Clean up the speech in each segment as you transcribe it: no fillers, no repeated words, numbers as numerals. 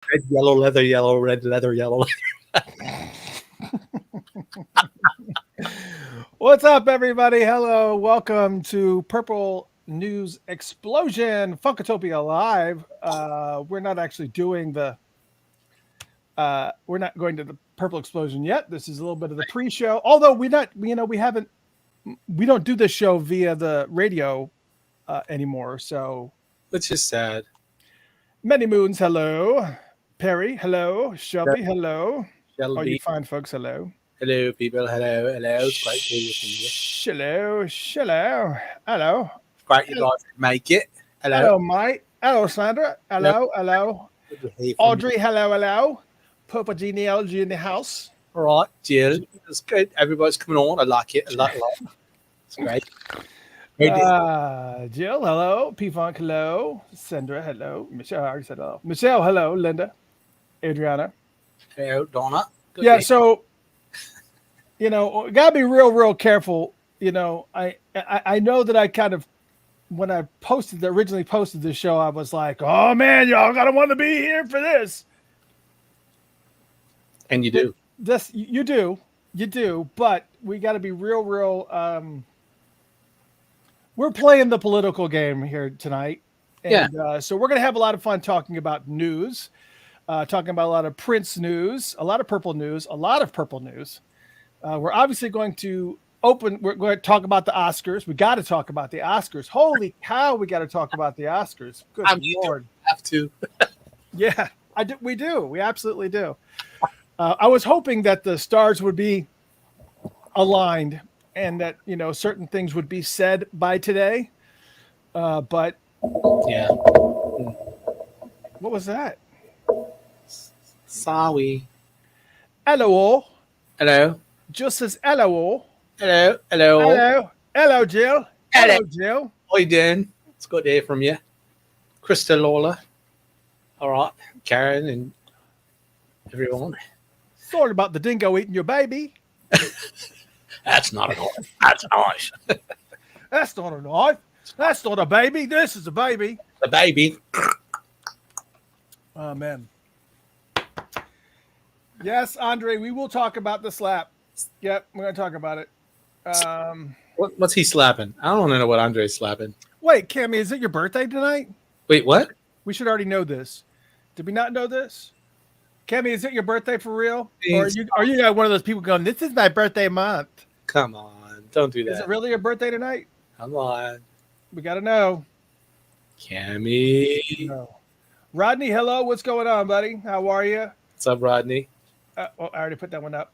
Red, yellow, red, leather, yellow. What's up, everybody? Hello, welcome to Purple News Explosion Funkatopia Live. We're not actually doing the. We're not going to the Purple Explosion yet. This is a little bit of the pre-show. Although we not, we haven't, we don't do this show via the radio anymore. So Which is sad. many moons, hello. Perry, hello. Shelby, hello. All you Shelby, fine folks, hello. hello, people. Hello, hello. It's great to hear from you. Hello, hello, hello. Great you guys can make it. Hello. Hello, Mike. Hello, Sandra. Hello, hello. Good to hear from Audrey, hello, hello. Purple genealogy in the house. you. All right, Jill. It's good. Everybody's coming on. I like it. I like it. It's great. Jill, hello. P-Funk, hello. Sandra, hello. Michelle, I already said hello. Michelle, hello. Linda. Adriana. Hello, Donna. Good Yeah, to so, gotta be real careful. I know that I kind of, when I originally posted this show, I was like, oh man, y'all gotta want to be here for this. And you do. This you do, but we got to be real. We're playing the political game here tonight, and so we're going to have a lot of fun talking about news, talking about a lot of Prince news, a lot of purple news, a lot of purple news. We're obviously going to We're going to talk about the Oscars. We got to talk about the Oscars. Holy cow, we got to talk about the Oscars. Good Lord, have to. Yeah, I do. We do. We absolutely do. I was hoping that the stars would be aligned and that, certain things would be said by today. But Yeah. what was that? Sorry. Hello. Hello. Just says hello. Hello. Hello, Jill. Hello, Jill. How you doing? It's good to hear from you. Krista Lawler. All right. Karen and everyone. Sorry about the dingo eating your baby. That's not a knife. That's nice. That's not a knife. That's not a baby. This is a baby. The baby. Oh, man. Yes, Andre, we will talk about the slap. Yep, we're going to talk about it. What's he slapping? I don't want to know what Andre's slapping. Wait, Cammy, is it your birthday tonight? Wait, what? We should already know this. Did we not know this? Cammy, is it your birthday for real? Or are you one of those people going, this is my birthday month? Come on. Don't do that. Is it really your birthday tonight? Come on. We got to know. Cammy. No. Rodney, hello. What's going on, buddy? How are you? What's up, Rodney? I already put that one up.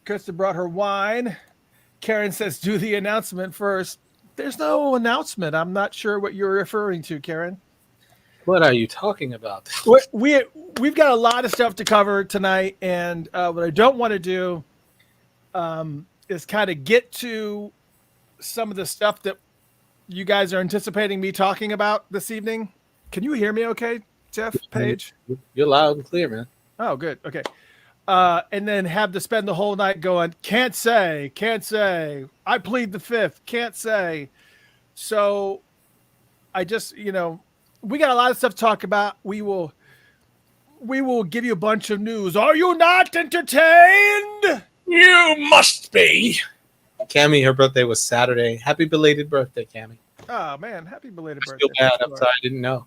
Krista brought her wine. Karen says, do the announcement first. There's no announcement. I'm not sure what you're referring to, Karen. What are you talking about? We've got a lot of stuff to cover tonight, and what I don't want to do is kind of get to some of the stuff that you guys are anticipating me talking about this evening. Can you hear me okay, Jeff Page? You're loud and clear, man. Oh, good. Okay. And then have to spend the whole night going, can't say, I plead the fifth, can't say. So I just, we got a lot of stuff to talk about. We will give you a bunch of news. Are you not entertained? You must be. Cammy, her birthday was Saturday. Happy belated birthday, Cammy. Oh, man. Happy belated I birthday. feel bad. I'm sorry. I didn't know.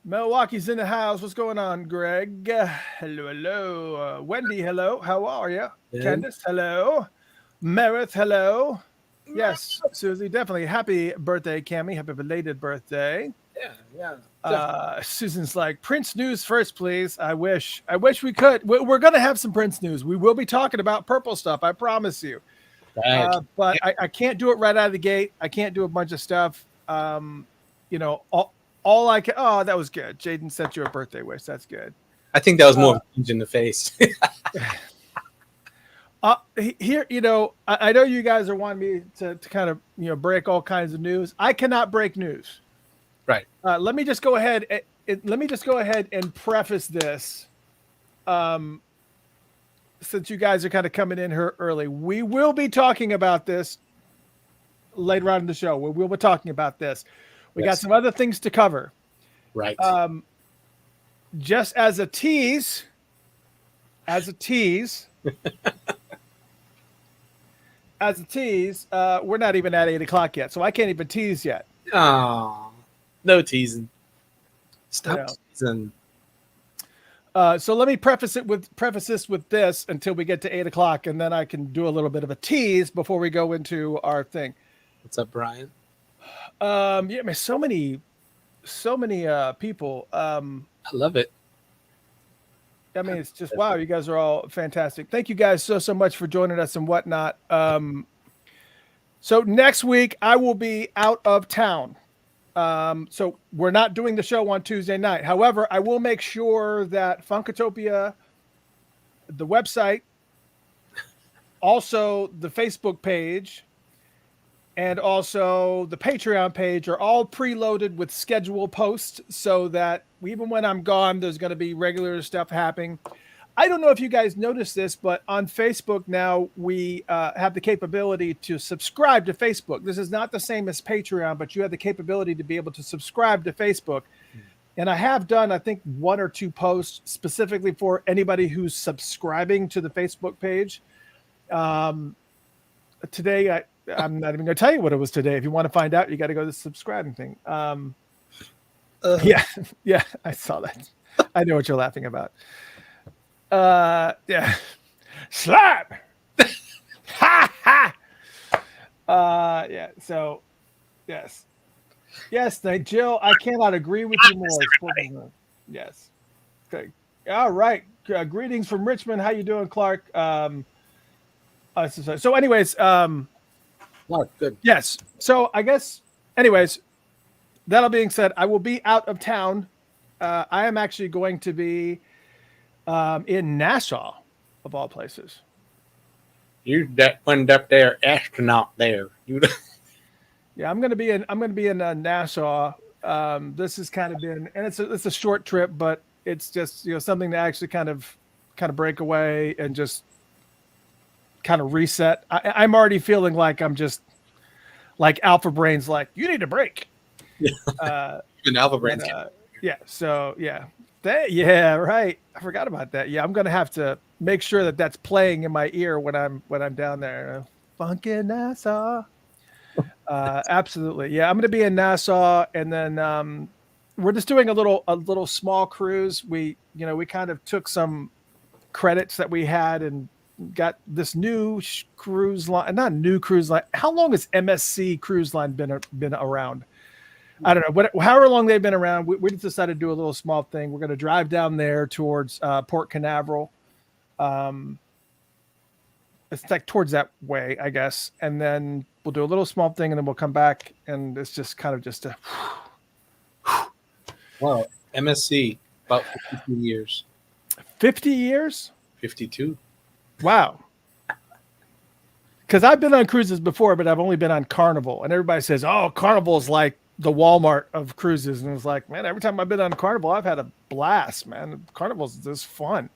Milwaukee's in the house. What's going on, Greg? Hello. Wendy, hello. How are you? Yeah. Candace, hello. Meredith, hello. Yes, Susie, definitely. Happy birthday, Cammy. Happy belated birthday. Yeah. Susan's like, Prince news first, please. I wish we could. We're going to have some Prince news. We will be talking about purple stuff. I promise you. But I can't do it right out of the gate. I can't do a bunch of stuff. All I can. Oh, that was good. Jaden sent you a birthday wish. That's good. I think that was more of a punch in the face. Here, I know you guys are wanting me to kind of, break all kinds of news. I cannot break news. Right. Let me just go ahead. And preface this. Since you guys are kind of coming in here early, we will be talking about this later on in the show. We will be talking about this. We got some other things to cover. Right. Just as a tease, we're not even at 8 o'clock yet, so I can't even tease yet. Oh, no teasing. Stop Yeah. teasing. So let me preface this with this until we get to 8 o'clock, and then I can do a little bit of a tease before we go into our thing. What's up, Brian? Yeah, man, so many people. I love it. I mean, it's just wow. You guys are all fantastic. Thank you guys so much for joining us and whatnot. So next week I will be out of town. So we're not doing the show on Tuesday night. However, I will make sure that Funkatopia, the website, also the Facebook page, and also the Patreon page are all preloaded with schedule posts so that even when I'm gone, there's going to be regular stuff happening. I don't know if you guys noticed this, but on Facebook now we have the capability to subscribe to Facebook. This is not the same as Patreon, but you have the capability to be able to subscribe to Facebook. And I have done, I think, 1 or 2 posts specifically for anybody who's subscribing to the Facebook page. Today, I'm not even going to tell you what it was today. If you want to find out, you got to go to the subscribing thing. Yeah, I saw that. I know what you're laughing about. Yeah, slap. Ha ha. Yeah. So, yes. Jill. I cannot agree with you more. Yes. Okay. All right. Greetings from Richmond. How you doing, Clark? So, anyways, Good. Yes. So, I guess, anyways, that being said, I will be out of town. I am actually going to be in Nassau, of all places. You that went up there, astronaut there. Yeah, I'm gonna be in Nassau. This has kind of been, and it's a short trip, but it's just something to actually kind of break away and just kind of reset. I'm already feeling like I'm just like Alpha Brain's like, you need a break. Even Alpha Brain's yeah. So yeah. Yeah, right. I forgot about that. Yeah, I'm gonna have to make sure that that's playing in my ear when I'm down there. Funkin' Nassau. Absolutely. Yeah, I'm gonna be in Nassau, and then we're just doing a little small cruise. We kind of took some credits that we had and got this new cruise line. Not new cruise line. How long has MSC Cruise Line been around? I don't know. However long they've been around, we just decided to do a little small thing. We're going to drive down there towards Port Canaveral. It's like towards that way, I guess. And then we'll do a little small thing, and then we'll come back. And it's just kind of just a... Wow. MSC, about 52 years. 50 years? 52. Wow. Because I've been on cruises before, but I've only been on Carnival. And everybody says, oh, Carnival is like the Walmart of cruises. And it's like, man, every time I've been on Carnival, I've had a blast, man. Carnival's just fun.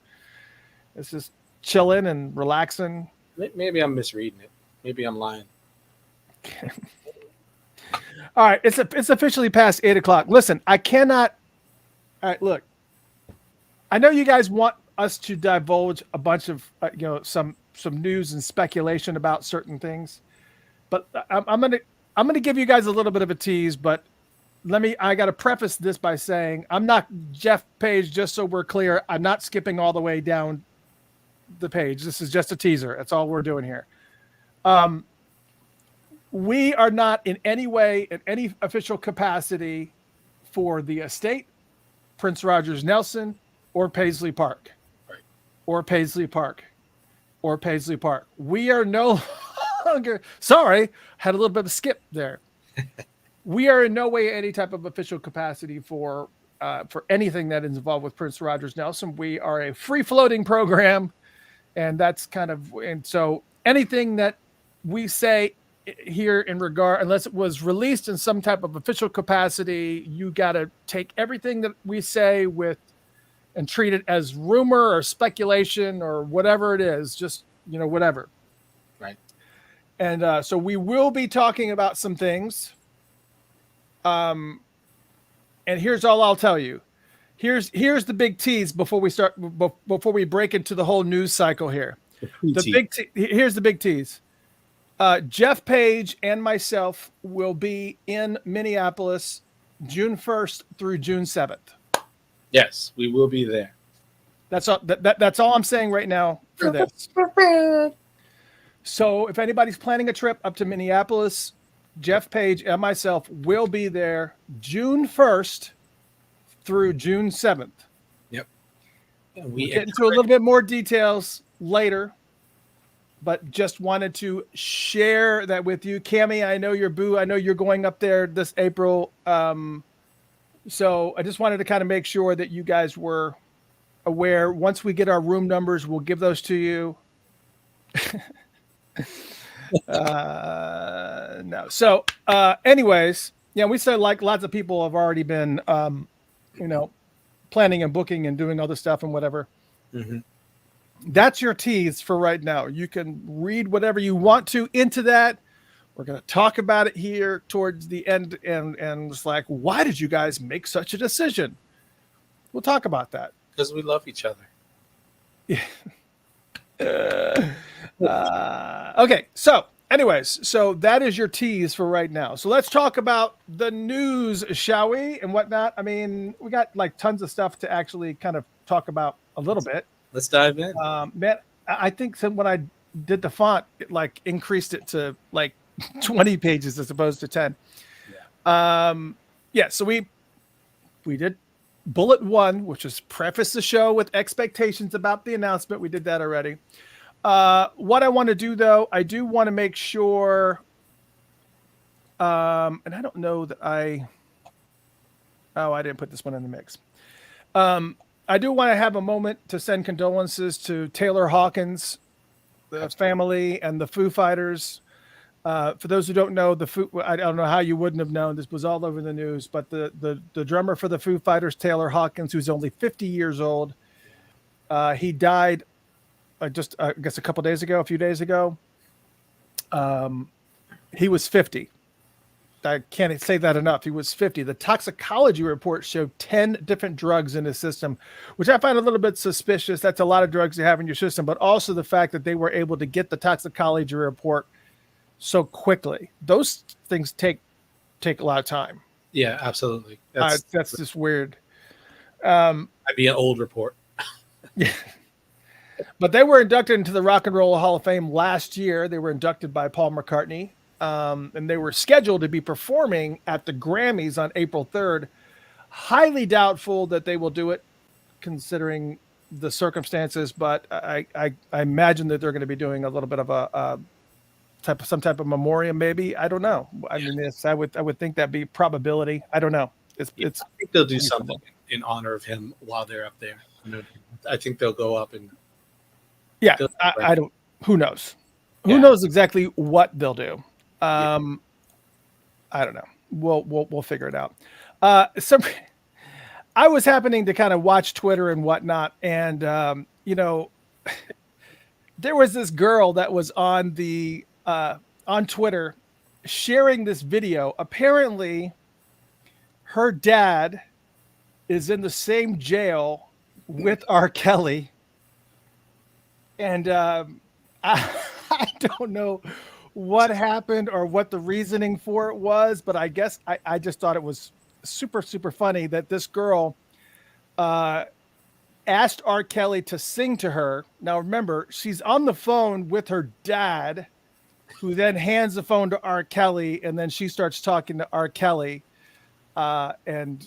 It's just chilling and relaxing. Maybe I'm misreading it. Maybe I'm lying. All right. It's officially past 8 o'clock. Listen, I cannot. All right, look, I know you guys want us to divulge a bunch of, some news and speculation about certain things, but I'm going to give you guys a little bit of a tease, but I got to preface this by saying I'm not Jeff Page, just so we're clear. I'm not skipping all the way down the page. This is just a teaser. That's all we're doing here. We are not in any way, in any official capacity for the estate, Prince Rogers Nelson, or Paisley Park. Right. Or Paisley Park. Or Paisley Park. We are no longer, sorry, had a little bit of a skip there. We are in no way any type of official capacity for anything that is involved with Prince Rogers Nelson. We are a free-floating program, and that's and so anything that we say here in regard, unless it was released in some type of official capacity, you got to take everything that we say and treat it as rumor or speculation or whatever it is, just, whatever. Right. And so we will be talking about some things. And here's all I'll tell you. Here's the big tease before we break into the whole news cycle here. Here's the big tease. Jeff Page and myself will be in Minneapolis June 1st through June 7th. Yes, we will be there. That's all. That's all I'm saying right now for this. So if anybody's planning a trip up to Minneapolis, Jeff Page and myself will be there June 1st through June 7th. Yep. We'll get into a little bit more details later, but just wanted to share that with you. Cammie, I know you're boo. I know you're going up there this April. So I just wanted to kind of make sure that you guys were aware. Once we get our room numbers, we'll give those to you. No. So anyways, yeah, we said like lots of people have already been, planning and booking and doing all this stuff and whatever. Mm-hmm. That's your tease for right now. You can read whatever you want to into that. We're going to talk about it here towards the end. And it's like, why did you guys make such a decision? We'll talk about that. Because we love each other. Yeah. Okay. So anyways, so that is your tease for right now. So let's talk about the news, shall we? And whatnot. I mean, we got like tons of stuff to actually kind of talk about a little bit. Let's dive in. Man, I think when I did the font, it like increased it to like 20 pages as opposed to 10. So we did bullet 1, which is preface the show with expectations about the announcement. We did that already. What I want to do though, I do want to make sure, and I don't know that I didn't put this one in the mix. I do want to have a moment to send condolences to Taylor Hawkins, the family, and the Foo Fighters. For those who don't know, I don't know how you wouldn't have known. This was all over the news, but the drummer for the Foo Fighters, Taylor Hawkins, who's only 50 years old, he died I guess a few days ago. He was 50. I can't say that enough. He was 50. The toxicology report showed 10 different drugs in his system, which I find a little bit suspicious. That's a lot of drugs you have in your system, but also the fact that they were able to get the toxicology report so quickly. Those things take a lot of time. Yeah, absolutely. That's just weird. I'd be an old report. Yeah. But they were inducted into the Rock and Roll Hall of Fame last year. They were inducted by Paul McCartney. And they were scheduled to be performing at the Grammys on April 3rd. Highly doubtful that they will do it considering the circumstances, but I imagine that they're going to be doing a little bit of some type of memoriam, maybe. I don't know. I mean, I would think that'd be probably. I don't know. I think they'll do something in honor of him while they're up there. I think they'll go up and. Yeah, I don't. Who knows? Who knows exactly what they'll do? I don't know. We'll figure it out. I was happening to kind of watch Twitter and whatnot, and there was this girl that was on Twitter sharing this video. Apparently, her dad is in the same jail with R. Kelly, and I don't know what happened or what the reasoning for it was, but I guess I just thought it was super, super funny that this girl asked R. Kelly to sing to her. Now, remember, she's on the phone with her dad, who then hands the phone to R. Kelly, and then she starts talking to R. Kelly, and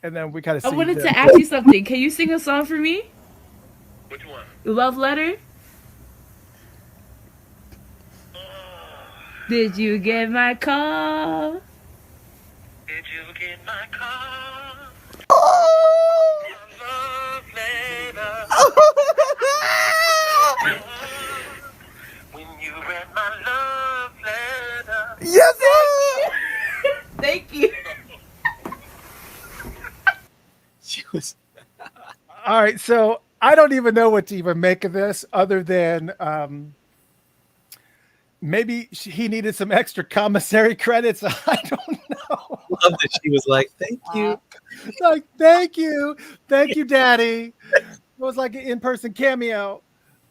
then we kind of. I wanted to ask you something. Can you sing a song for me? Which one? Love Letter. Did you get my call? Did you get my call? Oh! Love letter. When you read my love letter. Yes, sir! Thank you. She was. All right, so I don't even know what to even make of this, other than maybe he needed some extra commissary credits. I don't know. love that she was like, "Thank you." Like, thank you, Daddy. It was like an in-person cameo.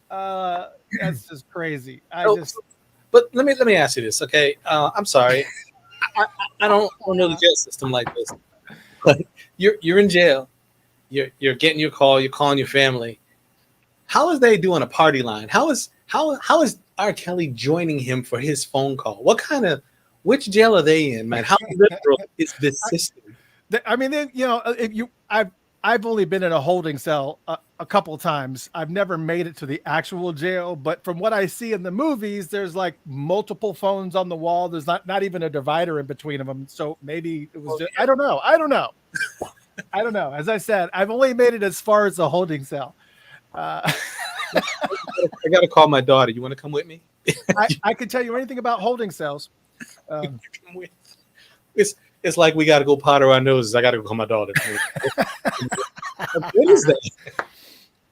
That's just crazy. But let me ask you this, okay? I'm sorry, I don't know the jail system like this. But you're in jail. You're getting your call. You're calling your family. How is they doing a party line? How is R. Kelly joining him for his phone call? Which jail are they in, man? How literal is this system? I mean, I've only been in a holding cell a couple of times. I've never made it to the actual jail, but from what I see in the movies, there's like multiple phones on the wall. There's not even a divider in between them. So maybe it was I don't know. I don't know. As I said, I've only made it as far as the holding cell. I got to call my daughter. You want to come with me? I can tell you anything about holding cells. It's like we got to go powder our noses. I got to go call my daughter. What is that?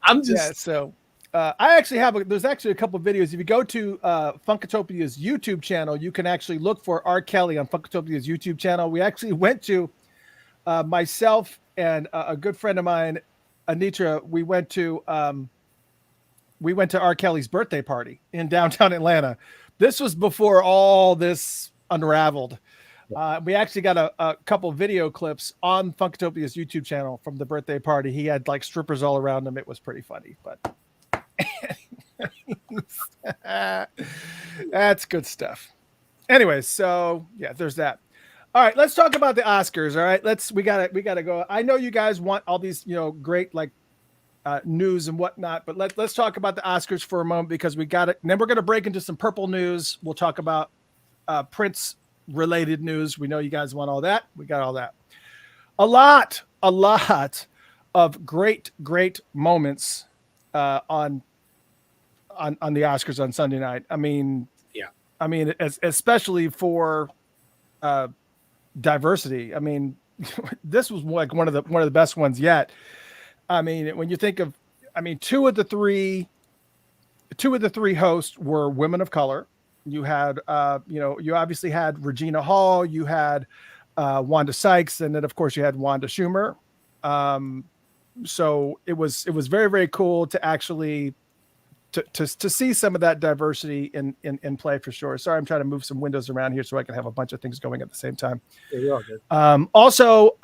I'm just. Yeah, so I actually there's actually a couple of videos. If you go to Funkatopia's YouTube channel, you can actually look for R. Kelly on Funkatopia's YouTube channel. We actually went to myself and a good friend of mine, Anitra. We went to R. Kelly's birthday party in downtown Atlanta. This was before all this unraveled. We actually got a couple video clips on Funkatopia's YouTube channel from the birthday party. He had like strippers all around him. It was pretty funny, but that's good stuff. Anyway, so yeah, there's that. All right, let's talk about the Oscars. All right, we gotta go. I know you guys want all these, great like news and whatnot, but let's talk about the Oscars for a moment because we got it. And then we're gonna break into some purple news. We'll talk about Prince related news. We know you guys want all that. We got all that. A lot of great moments on the Oscars on Sunday night. I mean, especially for diversity. I mean, this was like one of the best ones yet. I mean, when you think of, two of the three hosts were women of color. You had, you obviously had Regina Hall, you had Wanda Sykes, and then of course you had Wanda Schumer. So it was very, very cool to actually to see some of that diversity in play for sure. Sorry, I'm trying to move some windows around here so I can have a bunch of things going at the same time. Yeah, we all good. Also,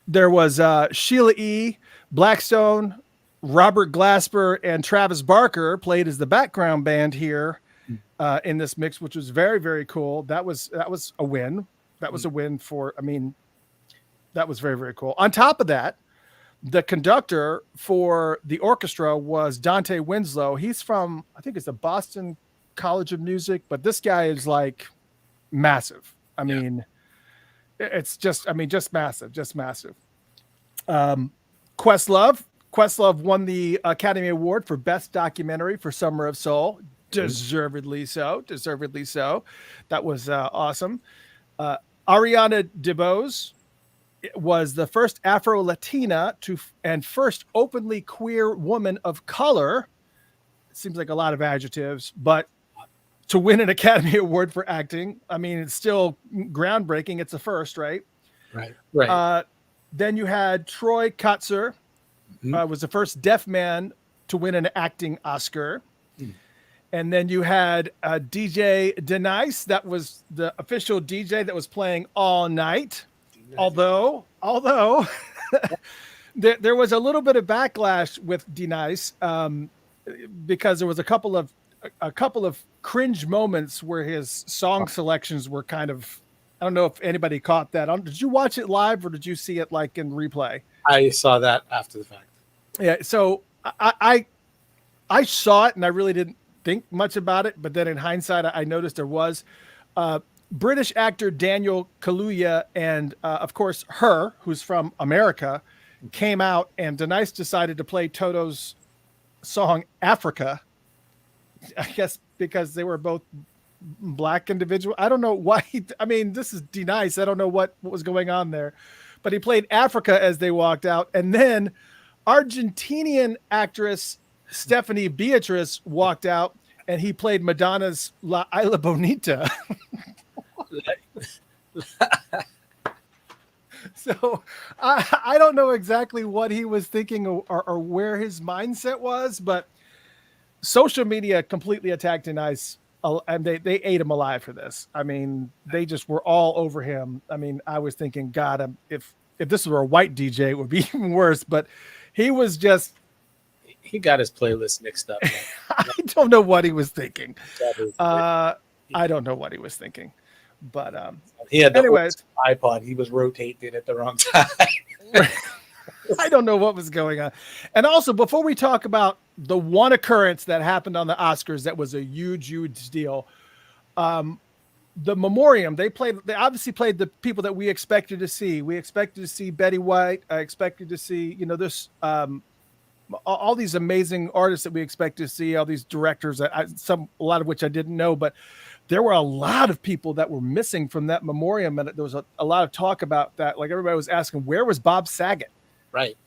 there was Sheila E., Blackstone, Robert Glasper, and Travis Barker played as the background band here in this mix, which was very, very cool. That was a win. That was a win for, that was very, very cool. On top of that, the conductor for the orchestra was Dante Winslow. He's from, I think it's the Boston College of Music, but this guy is like massive. It's just massive. Questlove won the Academy Award for Best Documentary for Summer of Soul. Deservedly so. That was awesome. Ariana DeBose was the first Afro-Latina and first openly queer woman of color. It seems like a lot of adjectives, but to win an Academy Award for acting, it's still groundbreaking. It's a first, right? Right. Then you had Troy Kotsur, was the first deaf man to win an acting Oscar. And then you had DJ Denice. That was the official DJ that was playing all night. Although there was a little bit of backlash with Denice because there was a couple of cringe moments where his song selections were kind of, I don't know if anybody caught that. Did you watch it live or did you see it like in replay? I saw that after the fact. Yeah, so I saw it and I really didn't think much about it, but then in hindsight, I noticed there was British actor Daniel Kaluuya and of course her, who's from America, came out and Denice decided to play Toto's song Africa. I guess because they were both black individual. I don't know why. This is Denice. I don't know what was going on there, but he played Africa as they walked out, and then Argentinian actress Stephanie Beatriz walked out and he played Madonna's La Isla Bonita. So I don't know exactly what he was thinking or where his mindset was, but social media completely attacked Nice, and they ate him alive for this. I mean, they just were all over him. I mean, I was thinking, God, if this were a white DJ, it would be even worse. But he was just, He got his playlist mixed up. I don't know what he was thinking. Man. I don't know what he was thinking. But He had the anyways. iPod. He was rotating it at the wrong time. I don't know what was going on. And also, before we talk about the one occurrence that happened on the Oscars that was a huge, huge deal, the memoriam, they obviously played the people that we expected to see. We expected to see Betty White. I expected to see, this all these amazing artists that we expect to see, all these directors, a lot of which I didn't know, but there were a lot of people that were missing from that memoriam. And there was a lot of talk about that. Like everybody was asking, where was Bob Saget? Right.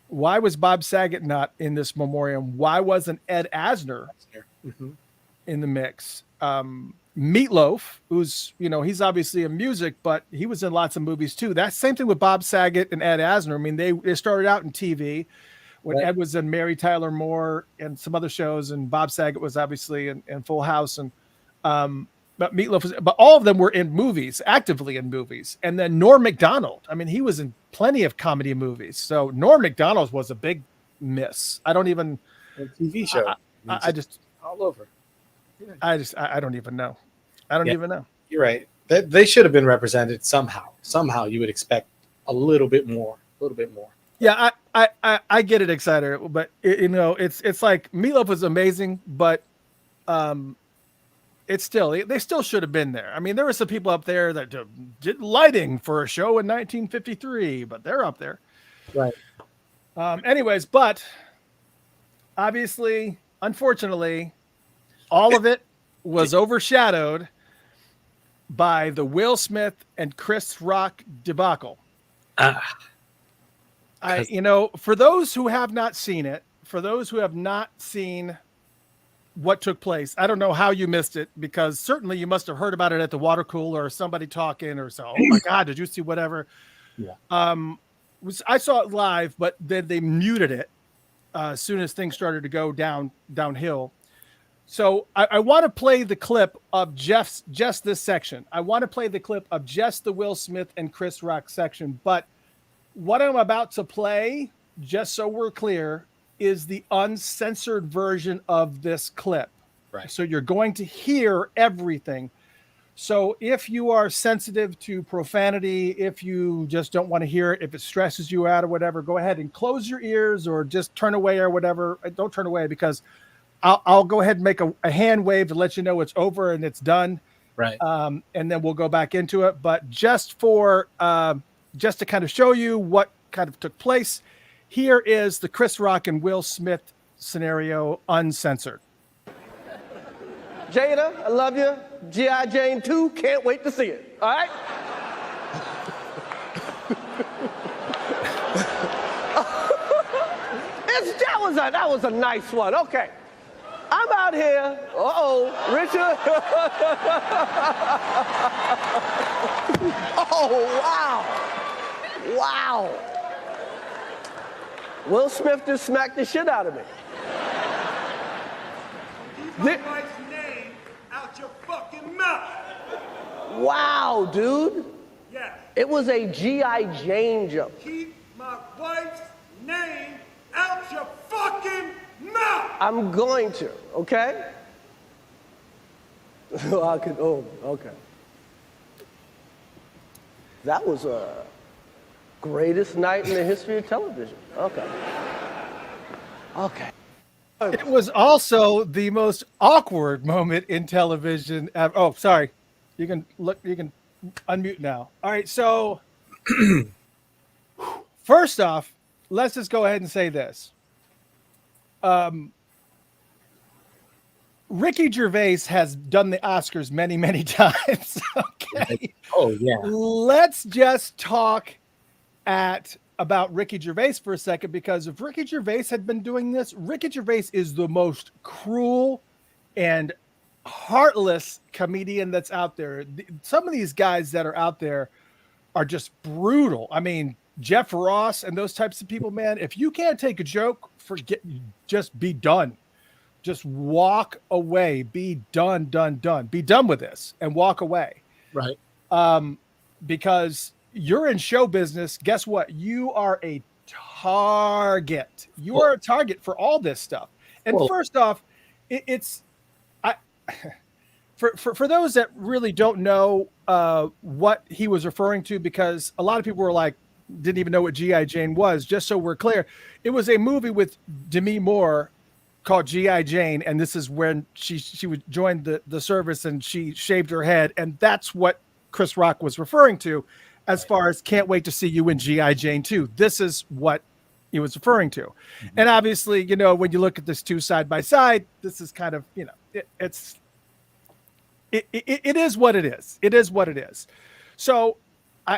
Why was Bob Saget not in this memoriam? Why wasn't Ed Asner in the mix? Meatloaf, who's, he's obviously in music, but he was in lots of movies too. That's same thing with Bob Saget and Ed Asner. I mean, they started out in TV when Ed was in Mary Tyler Moore and some other shows, and Bob Saget was obviously in Full House, and but Meatloaf was, but all of them were in movies, actively in movies. And then Norm Macdonald, I mean, he was in plenty of comedy movies. So Norm Macdonald was a big miss. I don't even a TV show. I just all over. I don't even know. I don't even know. You're right. They should have been represented somehow. Somehow you would expect a little bit more. Yeah, I get it, Exciter, but it's like Meatloaf was amazing, but it's still, they still should have been there. I mean, there were some people up there that did lighting for a show in 1953, but they're up there. Right. Anyways, but obviously, unfortunately, all of it was overshadowed by the Will Smith and Chris Rock debacle. For those who have not seen it, for those who have not seen what took place, I don't know how you missed it, because certainly you must have heard about it at the water cooler or somebody talking or so. Oh my God, did you see whatever? Yeah. I saw it live, but then they muted it as soon as things started to go downhill. So I want to play the clip of just this section. I want to play the clip of just the Will Smith and Chris Rock section. But what I'm about to play, just so we're clear, is the uncensored version of this clip. Right. So you're going to hear everything. So if you are sensitive to profanity, if you just don't want to hear it, if it stresses you out or whatever, go ahead and close your ears or just turn away or whatever. Don't turn away, because I'll go ahead and make a hand wave to let you know it's over and it's done. Right. And then we'll go back into it. But just to kind of show you what kind of took place, here is the Chris Rock and Will Smith scenario uncensored. Jada, I love you. G.I. Jane 2, can't wait to see it. All right? That was a nice one. Okay. I'm out here. Richard. Oh, wow. Wow. Will Smith just smacked the shit out of me. Keep my wife's name out your fucking mouth. Wow, dude. Yes. It was a G.I. Jane jump. Keep my wife's name out your fucking mouth. I'm going to, okay? Okay. That was a greatest night in the history of television. Okay. It was also the most awkward moment in television ever. Oh, sorry. You can unmute now. All right, so first off, let's just go ahead and say this. Ricky Gervais has done the Oscars many, many times. Okay. Oh, yeah. Let's just talk about Ricky Gervais for a second, because if Ricky Gervais had been doing this, Ricky Gervais is the most cruel and heartless comedian that's out there. Some of these guys that are out there are just brutal. I mean, Jeff Ross and those types of people, man, if you can't take a joke, just be done. Just walk away. Be done. Be done with this and walk away. Right. Because you're in show business. Guess what? You are a target. You are a target for all this stuff. And first off, for those that really don't know what he was referring to, because a lot of people were like, didn't even know what G.I. Jane was. Just so we're clear, it was a movie with Demi Moore called G.I. Jane, and this is when she would join the service and she shaved her head, and that's what Chris Rock was referring to as far as can't wait to see you in G.I. Jane 2. This is what he was referring to. Mm-hmm. And obviously, you know, when you look at this two side by side, this is kind of, you know, it is what it is. It is what it is. So,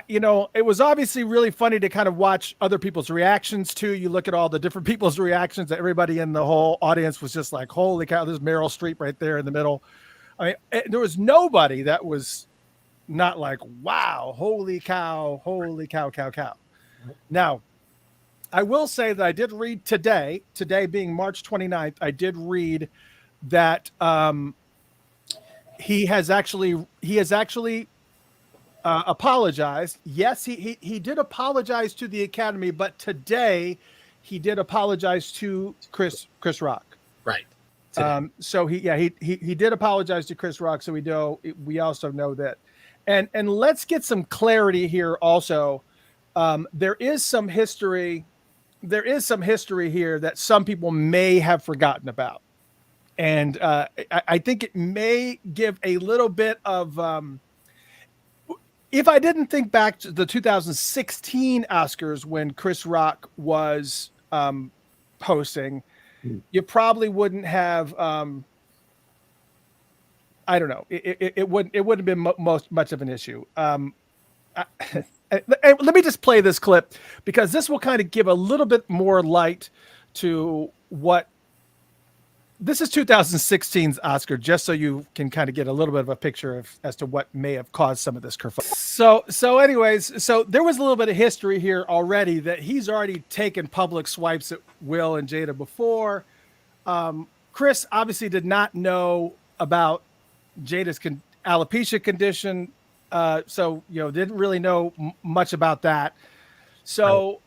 you know, it was obviously really funny to kind of watch other people's reactions too. You look at all the different people's reactions. Everybody in the whole audience was just like, holy cow, there's Meryl Streep right there in the middle. I mean, there was nobody that was not like, wow, holy cow. Now, I will say that I did read today being March 29th, I did read that he has actually apologized. Yes, he did apologize to the Academy, but today he did apologize to Chris Rock. Right. So he did apologize to Chris Rock. So we also know that. And let's get some clarity here also. There is some history here that some people may have forgotten about. And I think it may give a little bit of if I didn't think back to the 2016 Oscars when Chris Rock was hosting, you probably wouldn't have. I don't know. It wouldn't have been much of an issue. Let me just play this clip because this will kind of give a little bit more light to what. This is 2016's Oscar, just so you can kind of get a little bit of a picture as to what may have caused some of this kerfuffle. So anyways, there was a little bit of history here already that he's already taken public swipes at Will and Jada before. Chris obviously did not know about Jada's alopecia condition, so didn't really know much about that. So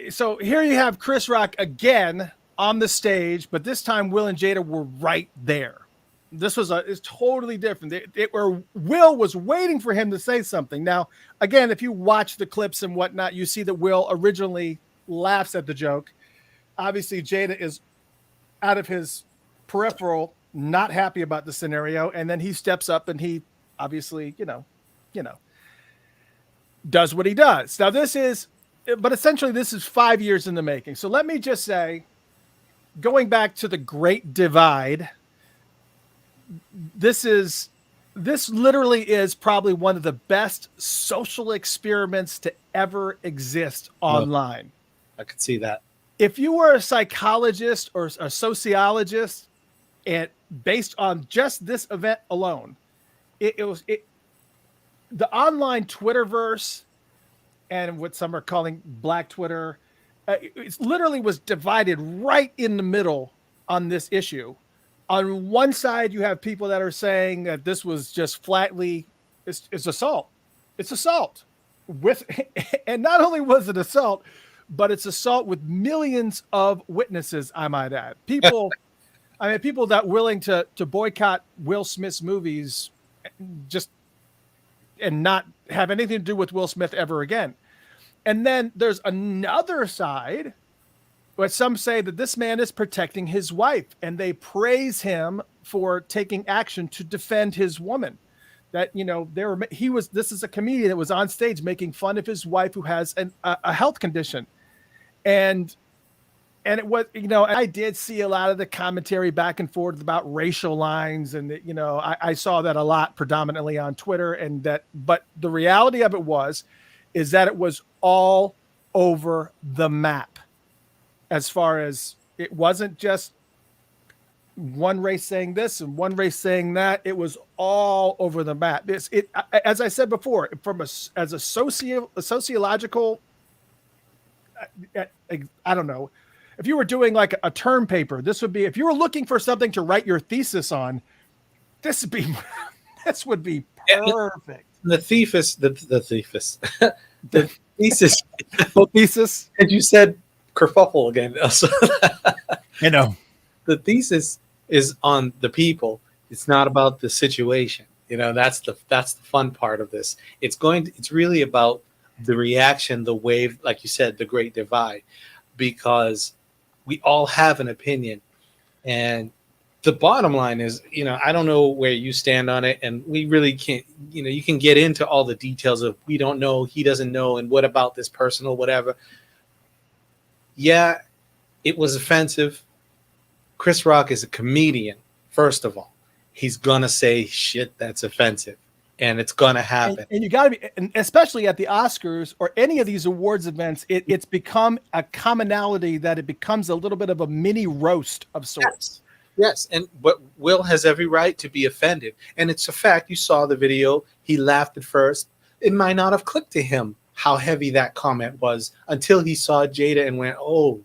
here you have Chris Rock again on the stage, but this time Will and Jada were right there. This was it's totally different. Will was waiting for him to say something. Now, again, if you watch the clips and whatnot, you see that Will originally laughs at the joke. Obviously, Jada is out of his peripheral, not happy about the scenario, and then he steps up and he obviously, does what he does. Now, but essentially, this is 5 years in the making. So let me just say, going back to the Great Divide, this literally is probably one of the best social experiments to ever exist online. I could see that. If you were a psychologist or a sociologist, and based on just this event alone, the online Twitterverse and what some are calling Black Twitter, it literally was divided right in the middle on this issue. On one side, you have people that are saying that this was just flatly, it's assault. It's assault and not only was it assault, but it's assault with millions of witnesses, I might add. People that willing to boycott Will Smith's movies and not have anything to do with Will Smith ever again. And then there's another side where some say that this man is protecting his wife, and they praise him for taking action to defend his woman. That, this is a comedian that was on stage making fun of his wife who has a health condition. And it was, I did see a lot of the commentary back and forth about racial lines, and I saw that a lot predominantly on Twitter, but the reality of it is that it was all over the map. As far as it wasn't just one race saying this and one race saying that. It was all over the map. As I said before, as a sociological, I don't know, if you were doing like a term paper, this would be, if you were looking for something to write your thesis on, this would be perfect. The thesis, the thesis, the thesis, thesis. and you said kerfuffle again. You know, the thesis is on the people. It's not about the situation. You know, that's the fun part of this. It's really about the reaction, the wave, like you said, the great divide, because we all have an opinion. And the bottom line is, I don't know where you stand on it, and we really can't, you can get into all the details of we don't know, he doesn't know, and what about this person or whatever. Yeah, it was offensive. Chris Rock is a comedian, first of all. He's going to say shit that's offensive, and it's going to happen. And you got to be, and especially at the Oscars or any of these awards events, it's become a commonality that it becomes a little bit of a mini roast of sorts. Yes, but Will has every right to be offended. And it's a fact. You saw the video. He laughed at first. It might not have clicked to him how heavy that comment was until he saw Jada and went, oh,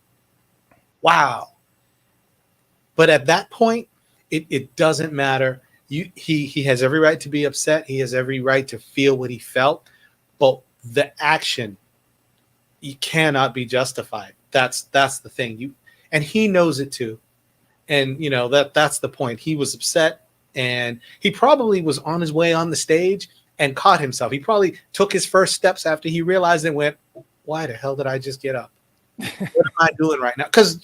wow. But at that point, it doesn't matter. He has every right to be upset. He has every right to feel what he felt. But the action, you cannot be justified. That's the thing. And he knows it too. And that's the point. He was upset, and he probably was on his way on the stage and caught himself. He probably took his first steps after he realized and went, why the hell did I just get up? What am I doing right now? Because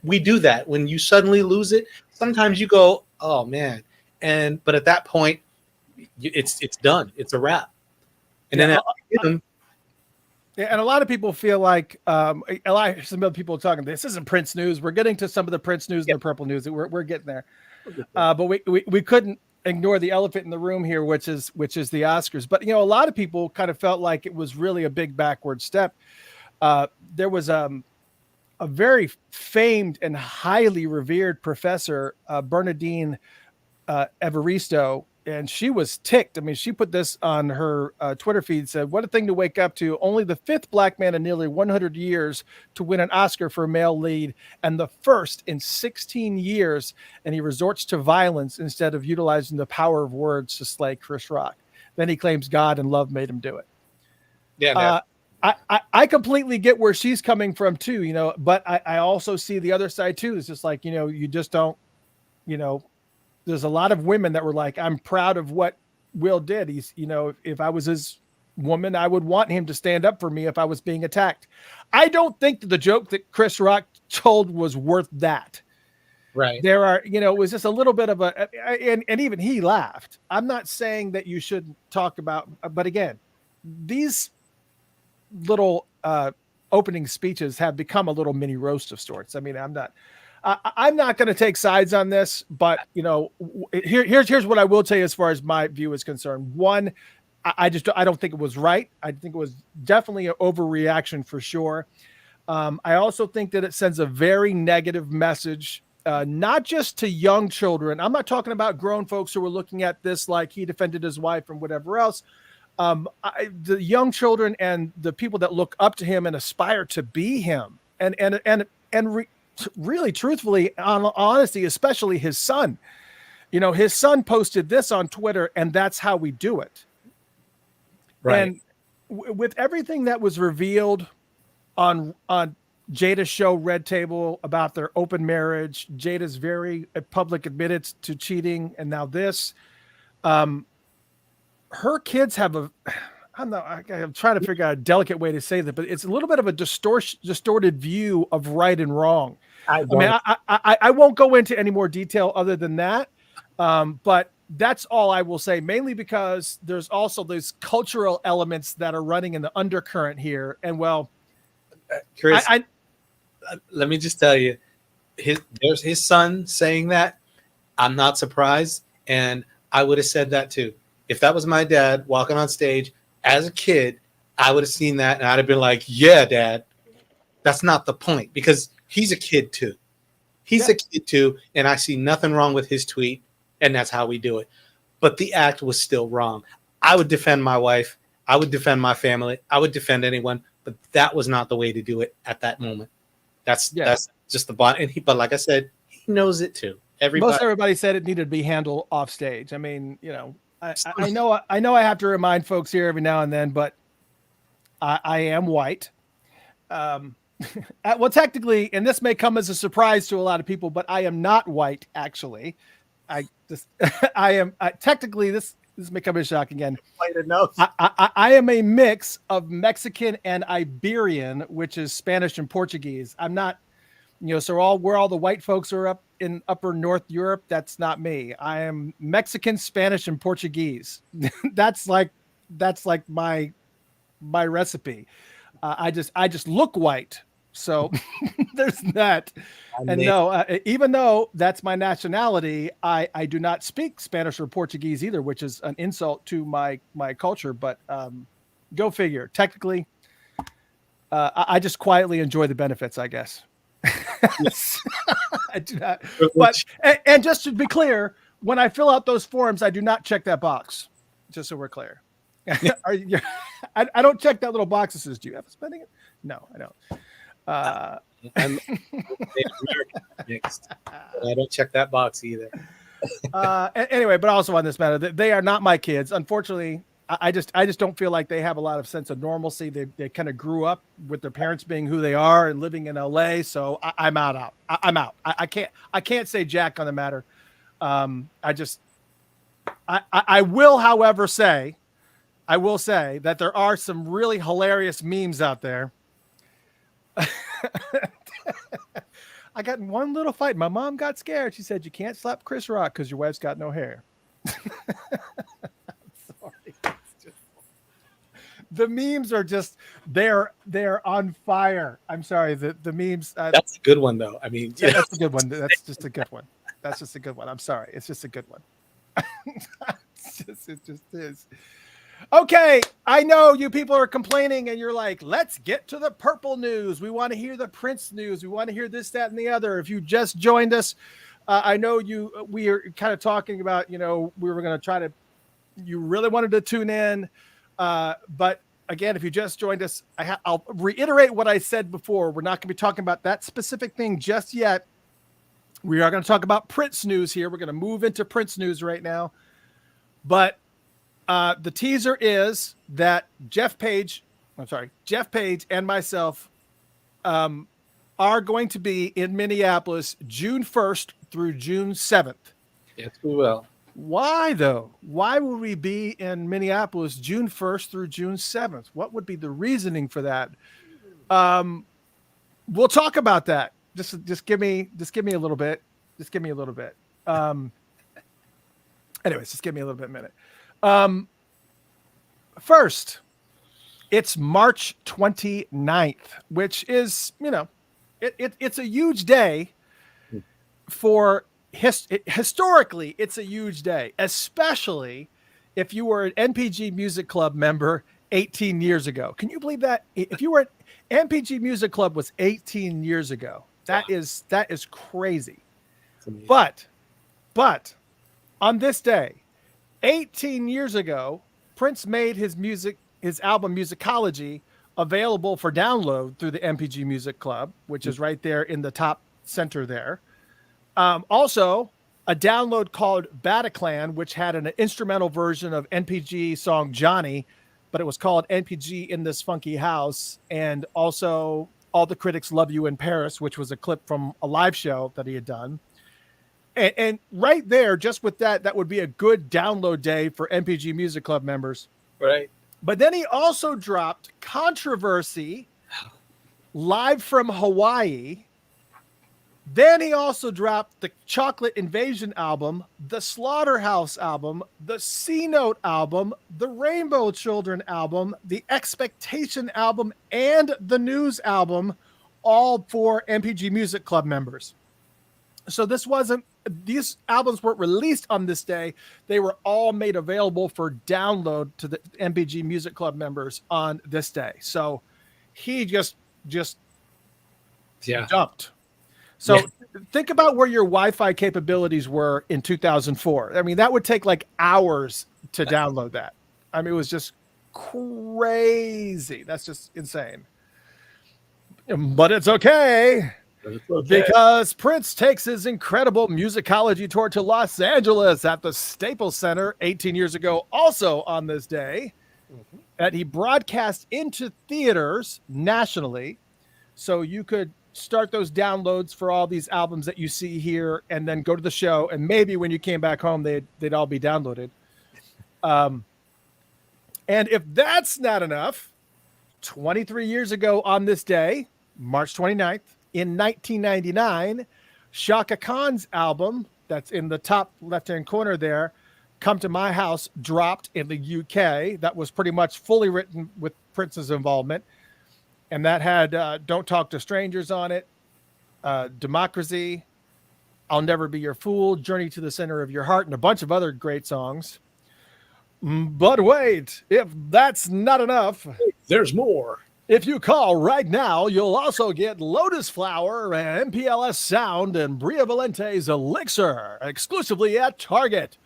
we do that when you suddenly lose it. Sometimes you go, oh man. But at that point, it's done. It's a wrap. And then and a lot of people feel like some other people are talking. This isn't Prince news. We're getting to some of the Prince news and the Purple news. We're getting there. But we couldn't ignore the elephant in the room here, which is the Oscars. But a lot of people kind of felt like it was really a big backward step. There was a very famed and highly revered professor, Bernardine Evaristo, and she was ticked. I mean, she put this on her Twitter feed, said, what a thing to wake up to. Only the fifth black man in nearly 100 years to win an Oscar for a male lead, and the first in 16 years. And he resorts to violence instead of utilizing the power of words to slay Chris Rock. Then he claims God and love made him do it. Yeah, I completely get where she's coming from too, but I also see the other side too. It's just like, you just don't, there's a lot of women that were like, I'm proud of what Will did. He's, if I was his woman, I would want him to stand up for me if I was being attacked. I don't think that the joke that Chris Rock told was worth that. Right. There are, it was just a little bit of and even he laughed. I'm not saying that you shouldn't talk about, but again, these little opening speeches have become a little mini roast of sorts. I mean, I'm not going to take sides on this, but here's what I will tell you as far as my view is concerned. One, I don't think it was right. I think it was definitely an overreaction for sure. I also think that it sends a very negative message, not just to young children. I'm not talking about grown folks who are looking at this like he defended his wife and whatever else. The young children and the people that look up to him and aspire to be him, really truthfully, on honesty, especially his son. His son posted this on Twitter, and that's how we do it. Right. And with everything that was revealed on Jada's show Red Table about their open marriage, Jada's very public admitted to cheating, and now this, her kids have I'm trying to figure out a delicate way to say that, but it's a little bit of a distorted view of right and wrong. I won't go into any more detail other than that. But that's all I will say, mainly because there's also those cultural elements that are running in the undercurrent here. And Chris, let me just tell you, there's his son saying that. I'm not surprised. And I would have said that too. If that was my dad walking on stage as a kid, I would have seen that and I'd have been like, yeah, Dad, that's not the point, because he's a kid too. He's a kid too, and I see nothing wrong with his tweet, and that's how we do it. But the act was still wrong. I would defend my wife. I would defend my family. I would defend anyone, but that was not the way to do it at that moment. That's just the bot. And but like I said, he knows it too. Most everybody said it needed to be handled off stage. I mean, you know, I know I have to remind folks here every now and then, but I am white. Well, technically, and this may come as a surprise to a lot of people, but I am not white. Actually, I am technically this may come as a shock again. I am a mix of Mexican and Iberian, which is Spanish and Portuguese. I'm not, you know, so where all the white folks are up in upper North Europe, that's not me. I am Mexican, Spanish, and Portuguese. that's like my recipe. I just look white. So there's that. And no, even though that's my nationality, I do not speak Spanish or Portuguese either, which is an insult to my culture. But go figure. Technically, I just quietly enjoy the benefits, I guess. I do not. But and just to be clear, when I fill out those forms, I do not check that box. Just so we're clear. I don't check that little box that says, "Do you have a spending it?" No, I don't. I'm mixed. I don't check that box either. Anyway, but also on this matter, they are not my kids. Unfortunately, I just don't feel like they have a lot of sense of normalcy. They kind of grew up with their parents being who they are and living in LA. So I'm out. I'm out. I can't say jack on the matter. I will, however, say that there are some really hilarious memes out there. I got in one little fight. My mom got scared. She said, "You can't slap Chris Rock because your wife's got no hair." Sorry. The memes are just they're on fire. I'm sorry. The memes. That's a good one, though. I mean, that's a good one. That's just a good one. That's just a good one. I'm sorry. It's just a good one. It just is. Okay, I know you people are complaining and you're like, let's get to the purple news. We want to hear the Prince news. We want to hear this, that, and the other. If you just joined us, I know we are kind of talking about, you know, we were going to try to, you really wanted to tune in. But again, if you just joined us, I'll reiterate what I said before. We're not going to be talking about that specific thing just yet. We are going to talk about Prince news here. We're going to move into Prince news right now. But the teaser is that Jeff Page and myself are going to be in Minneapolis June 1st through June 7th. Yes, we will. Why, though? Why would we be in Minneapolis June 1st through June 7th? What would be the reasoning for that? We'll talk about that. Just give me a little bit. Just give me a little bit. Anyways, just give me a little bit minute. First, it's March 29th, which is, you know, it's a huge day for historically. It's a huge day, especially if you were an NPG Music Club member 18 years ago. Can you believe that? If you were an NPG Music Club was 18 years ago, that is crazy. But on this day, 18 years ago, Prince made his album Musicology available for download through the NPG Music Club, which is right there in the top center there. Also, a download called Bataclan, which had an instrumental version of NPG song Johnny, but it was called NPG in This Funky House. And also All the Critics Love You in Paris, which was a clip from a live show that he had done. And right there, just with that would be a good download day for NPG Music Club members. Right. But then he also dropped Controversy, live from Hawaii. Then he also dropped the Chocolate Invasion album, the Slaughterhouse album, the C-Note album, the Rainbow Children album, the Expectation album, and the News album, all for NPG Music Club members. So these albums weren't released on this day. They were all made available for download to the NPG Music Club members on this day. So he just dumped. So think about where your Wi-Fi capabilities were in 2004. I mean, that would take like hours to download that. I mean, it was just crazy. That's just insane. But it's okay. Because Prince takes his incredible musicology tour to Los Angeles at the Staples Center 18 years ago, also on this day, that he broadcast into theaters nationally. So you could start those downloads for all these albums that you see here and then go to the show. And maybe when you came back home, they'd all be downloaded. And if that's not enough, 23 years ago on this day, March 29th, in 1999, Shaka Khan's album, that's in the top left-hand corner there, Come to My House, dropped in the UK. That was pretty much fully written with Prince's involvement. And that had Don't Talk to Strangers on it, Democracy, I'll Never Be Your Fool, Journey to the Center of Your Heart, and a bunch of other great songs. But wait, if that's not enough, there's more. If you call right now, you'll also get Lotus Flower and MPLS Sound and Bria Valente's Elixir exclusively at Target.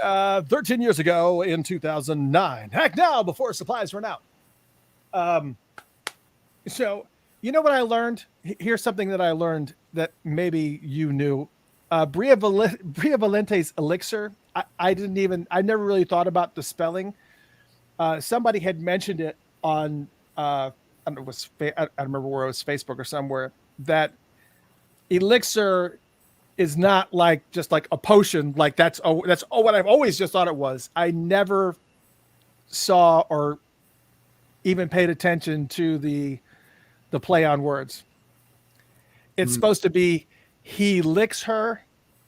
13 years ago in 2009. Heck now, before supplies run out. So, you know what I learned? Here's something that I learned that maybe you knew. Bria Valente's Elixir, I never really thought about the spelling. Somebody had mentioned it on, I don't remember where it was, Facebook or somewhere, that elixir is not like just like a potion. Like that's what I've always just thought it was. I never saw or even paid attention to the play on words. It's supposed to be he licks her,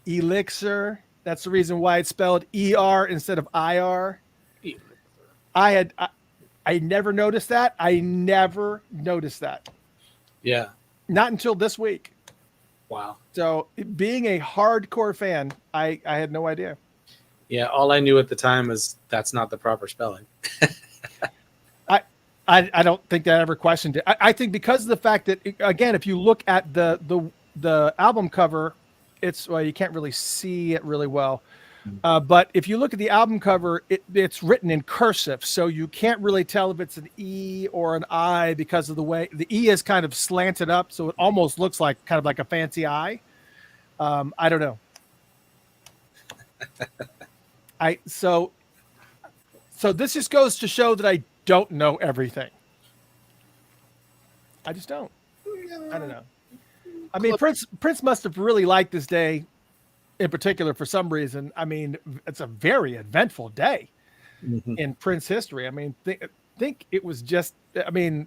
elixir. That's the reason why it's spelled ER instead of IR. I never noticed that. Yeah. Not until this week. Wow. So being a hardcore fan, I had no idea. Yeah. All I knew at the time is that's not the proper spelling. I don't think that I ever questioned it. I think because of the fact that, again, if you look at the album cover, you can't really see it really well. But if you look at the album cover, it's written in cursive, so you can't really tell if it's an E or an I because of the way the E is kind of slanted up, so it almost looks like kind of like a fancy I. I don't know. So this just goes to show that I don't know everything. I just don't. I don't know. I mean, Prince must have really liked this day in particular for some reason. I mean, it's a very eventful day in Prince history. I mean, think it was just, I mean,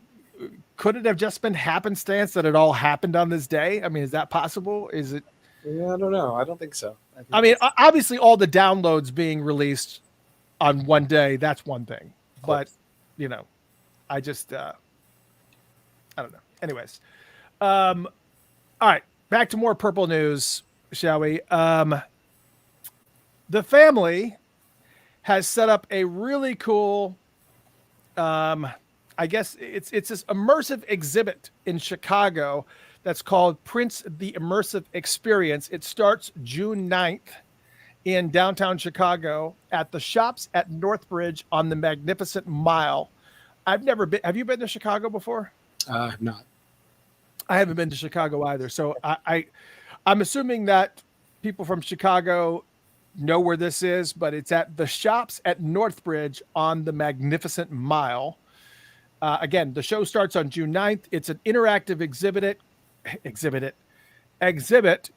could it have just been happenstance that it all happened on this day? I mean, is that possible? Is it? Yeah, I don't know. I don't think so. I mean, obviously all the downloads being released on one day, that's one thing, but you know, I just, I don't know. Anyways. All right, back to more purple news, shall we? The family has set up a really cool, I guess it's this immersive exhibit in Chicago that's called Prince the Immersive Experience. It starts June 9th in downtown Chicago at the Shops at Northbridge on the Magnificent Mile. I've never been. Have you been to Chicago before? Not. I haven't been to Chicago either. So I'm assuming that people from Chicago know where this is, but it's at the Shops at Northbridge on the Magnificent Mile. Again, the show starts on June 9th. It's an interactive exhibit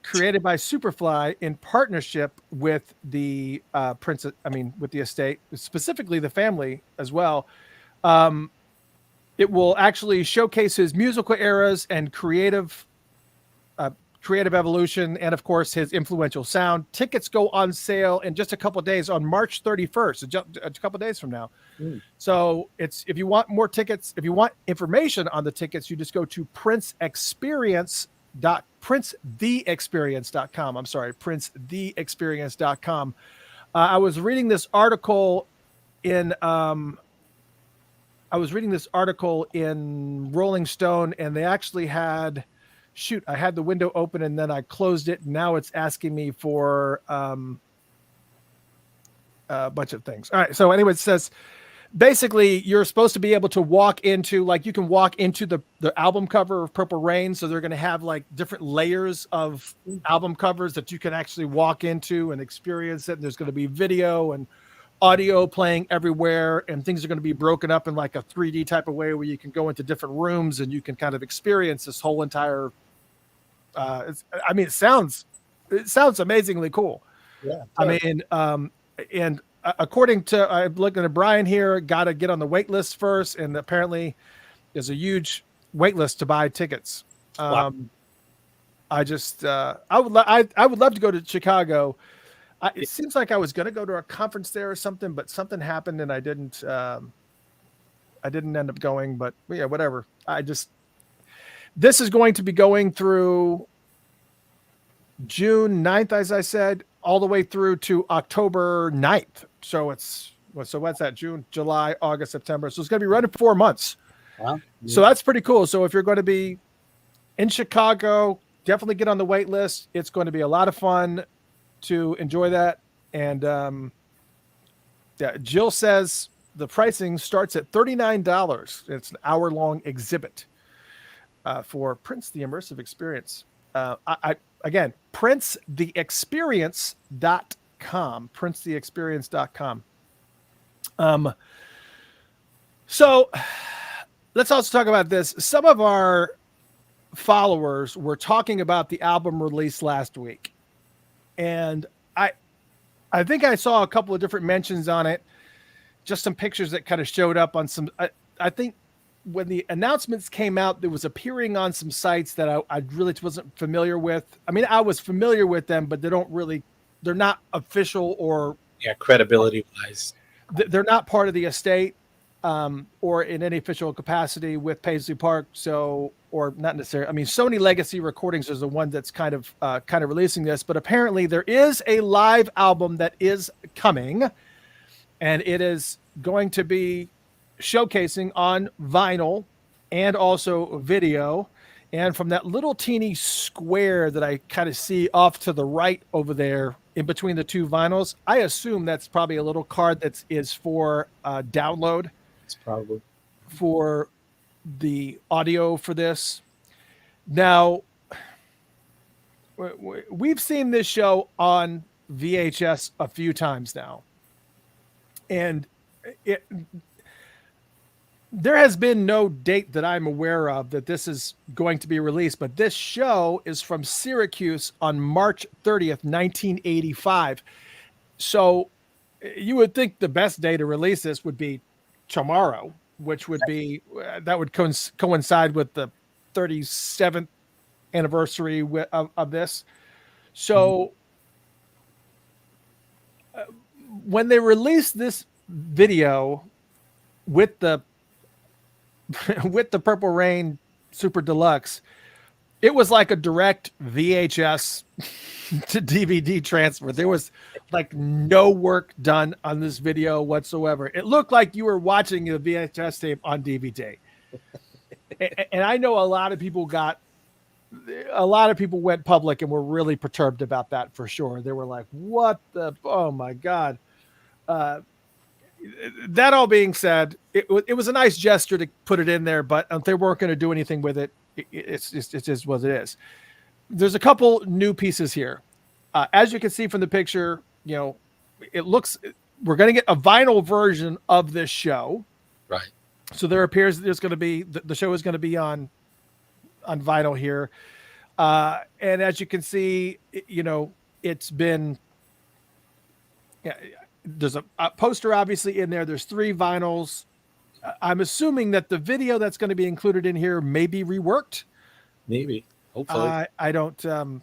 created by Superfly in partnership with the with the estate, specifically the family as well. It will actually showcase his musical eras and creative evolution, and of course his influential sound. Tickets go on sale in just a couple of days on March 31st, a couple of days from now. So if you want more tickets, if you want information on the tickets, you just go to princetheexperience.com. I'm sorry, princetheexperience.com. I was reading this article in Rolling Stone, and they actually had shoot, I had the window open and then I closed it. And now it's asking me for a bunch of things. All right. So anyway, it says basically you're supposed to be able to walk into, like, you can walk into the album cover of Purple Rain. So they're going to have like different layers of album covers that you can actually walk into and experience it. And there's going to be video and audio playing everywhere, and things are going to be broken up in like a 3D type of way where you can go into different rooms and you can kind of experience this whole entire it sounds amazingly cool. Yeah. I mean, and according to, I'm looking at Brian here, got to get on the wait list first, and apparently there's a huge wait list to buy tickets. Wow. I just I would love to go to Chicago. It seems like I was going to go to a conference there or something, but something happened and I didn't end up going, but yeah, whatever. This is going to be going through June 9th, as I said, all the way through to October 9th. So what's that? June, July, August, September. So it's going to be running 4 months. Wow. So that's pretty cool. So if you're going to be in Chicago, definitely get on the wait list. It's going to be a lot of fun to enjoy that. And yeah, Jill says the pricing starts at $39. It's an hour-long exhibit for Prince the Immersive Experience. Again, princetheexperience.com. princetheexperience.com. So let's also talk about this. Some of our followers were talking about the album release last week. And I think I saw a couple of different mentions on it, just some pictures that kind of showed up on some. I think when the announcements came out, there was appearing on some sites that I really wasn't familiar with. I mean, I was familiar with them, but they're not official or credibility wise. They're not part of the estate or in any official capacity with Paisley Park. So, or not necessarily. I mean, Sony Legacy Recordings is the one that's kind of releasing this, but apparently there is a live album that is coming, and it is going to be showcasing on vinyl and also video. And from that little teeny square that I kind of see off to the right over there in between the two vinyls, I assume that's probably a little card that is for download. It's probably for the audio for this. Now, we've seen this show on VHS a few times now, and there has been no date that I'm aware of that this is going to be released, but this show is from Syracuse on March 30th, 1985. So you would think the best day to release this would be tomorrow, which would be that would coincide with the 37th anniversary of this. So when they released this video with the Purple Rain Super Deluxe, it was like a direct VHS to DVD transfer. There was like no work done on this video whatsoever. It looked like you were watching a VHS tape on DVD. And I know a lot of people went public and were really perturbed about that for sure. They were like, what the, oh my God. That all being said, it was a nice gesture to put it in there, but if they weren't going to do anything with it, it's just what it is. There's a couple new pieces here. As you can see from the picture, it looks, we're going to get a vinyl version of this show. Right. So there appears that there's going to be, the show is going to be on vinyl here. And as you can see, it's been, there's a poster obviously in there. There's 3 vinyls. I'm assuming that the video that's going to be included in here may be reworked. Maybe. Hopefully. I don't.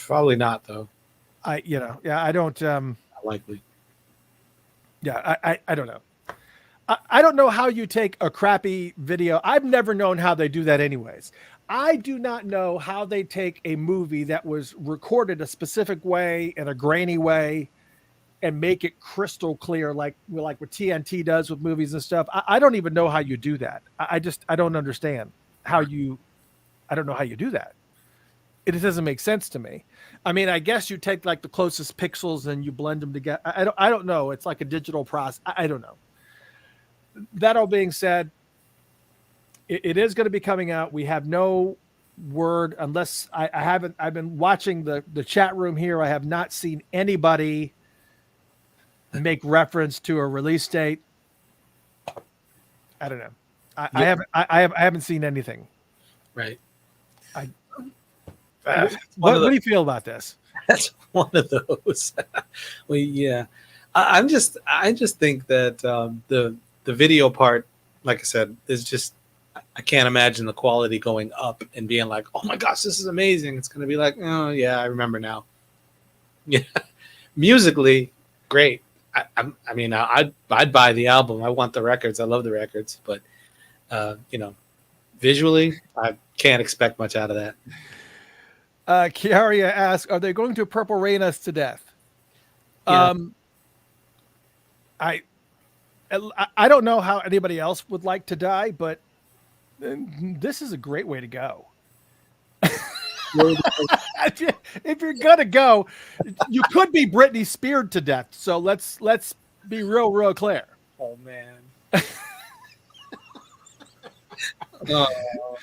Probably not, though. I don't. Likely. Yeah, I don't know. I don't know how you take a crappy video. I've never known how they do that anyways. I do not know how they take a movie that was recorded a specific way, in a grainy way, and make it crystal clear, like what TNT does with movies and stuff. I don't even know how you do that. I don't understand how you I don't know how you do that. It doesn't make sense to me. I mean, I guess you take like the closest pixels and you blend them together. I don't know. It's like a digital process. I don't know. That all being said, it is going to be coming out. We have no word unless I haven't. I've been watching the chat room here. I have not seen anybody make reference to a release date. I don't know. I haven't seen anything. Right. What do you feel about this? That's one of those. I just think that the video part, like I said, is just, I can't imagine the quality going up and being like, oh my gosh, this is amazing. It's going to be like, oh yeah, I remember now. Yeah, musically, great. I mean, I'd buy the album. I want the records. I love the records, but visually, I can't expect much out of that. Kiaria asks, are they going to purple rain us to death? Yeah. I don't know how anybody else would like to die, but this is a great way to go. If you're gonna go, you could be Britney Spears to death. So let's be real clear. Oh man.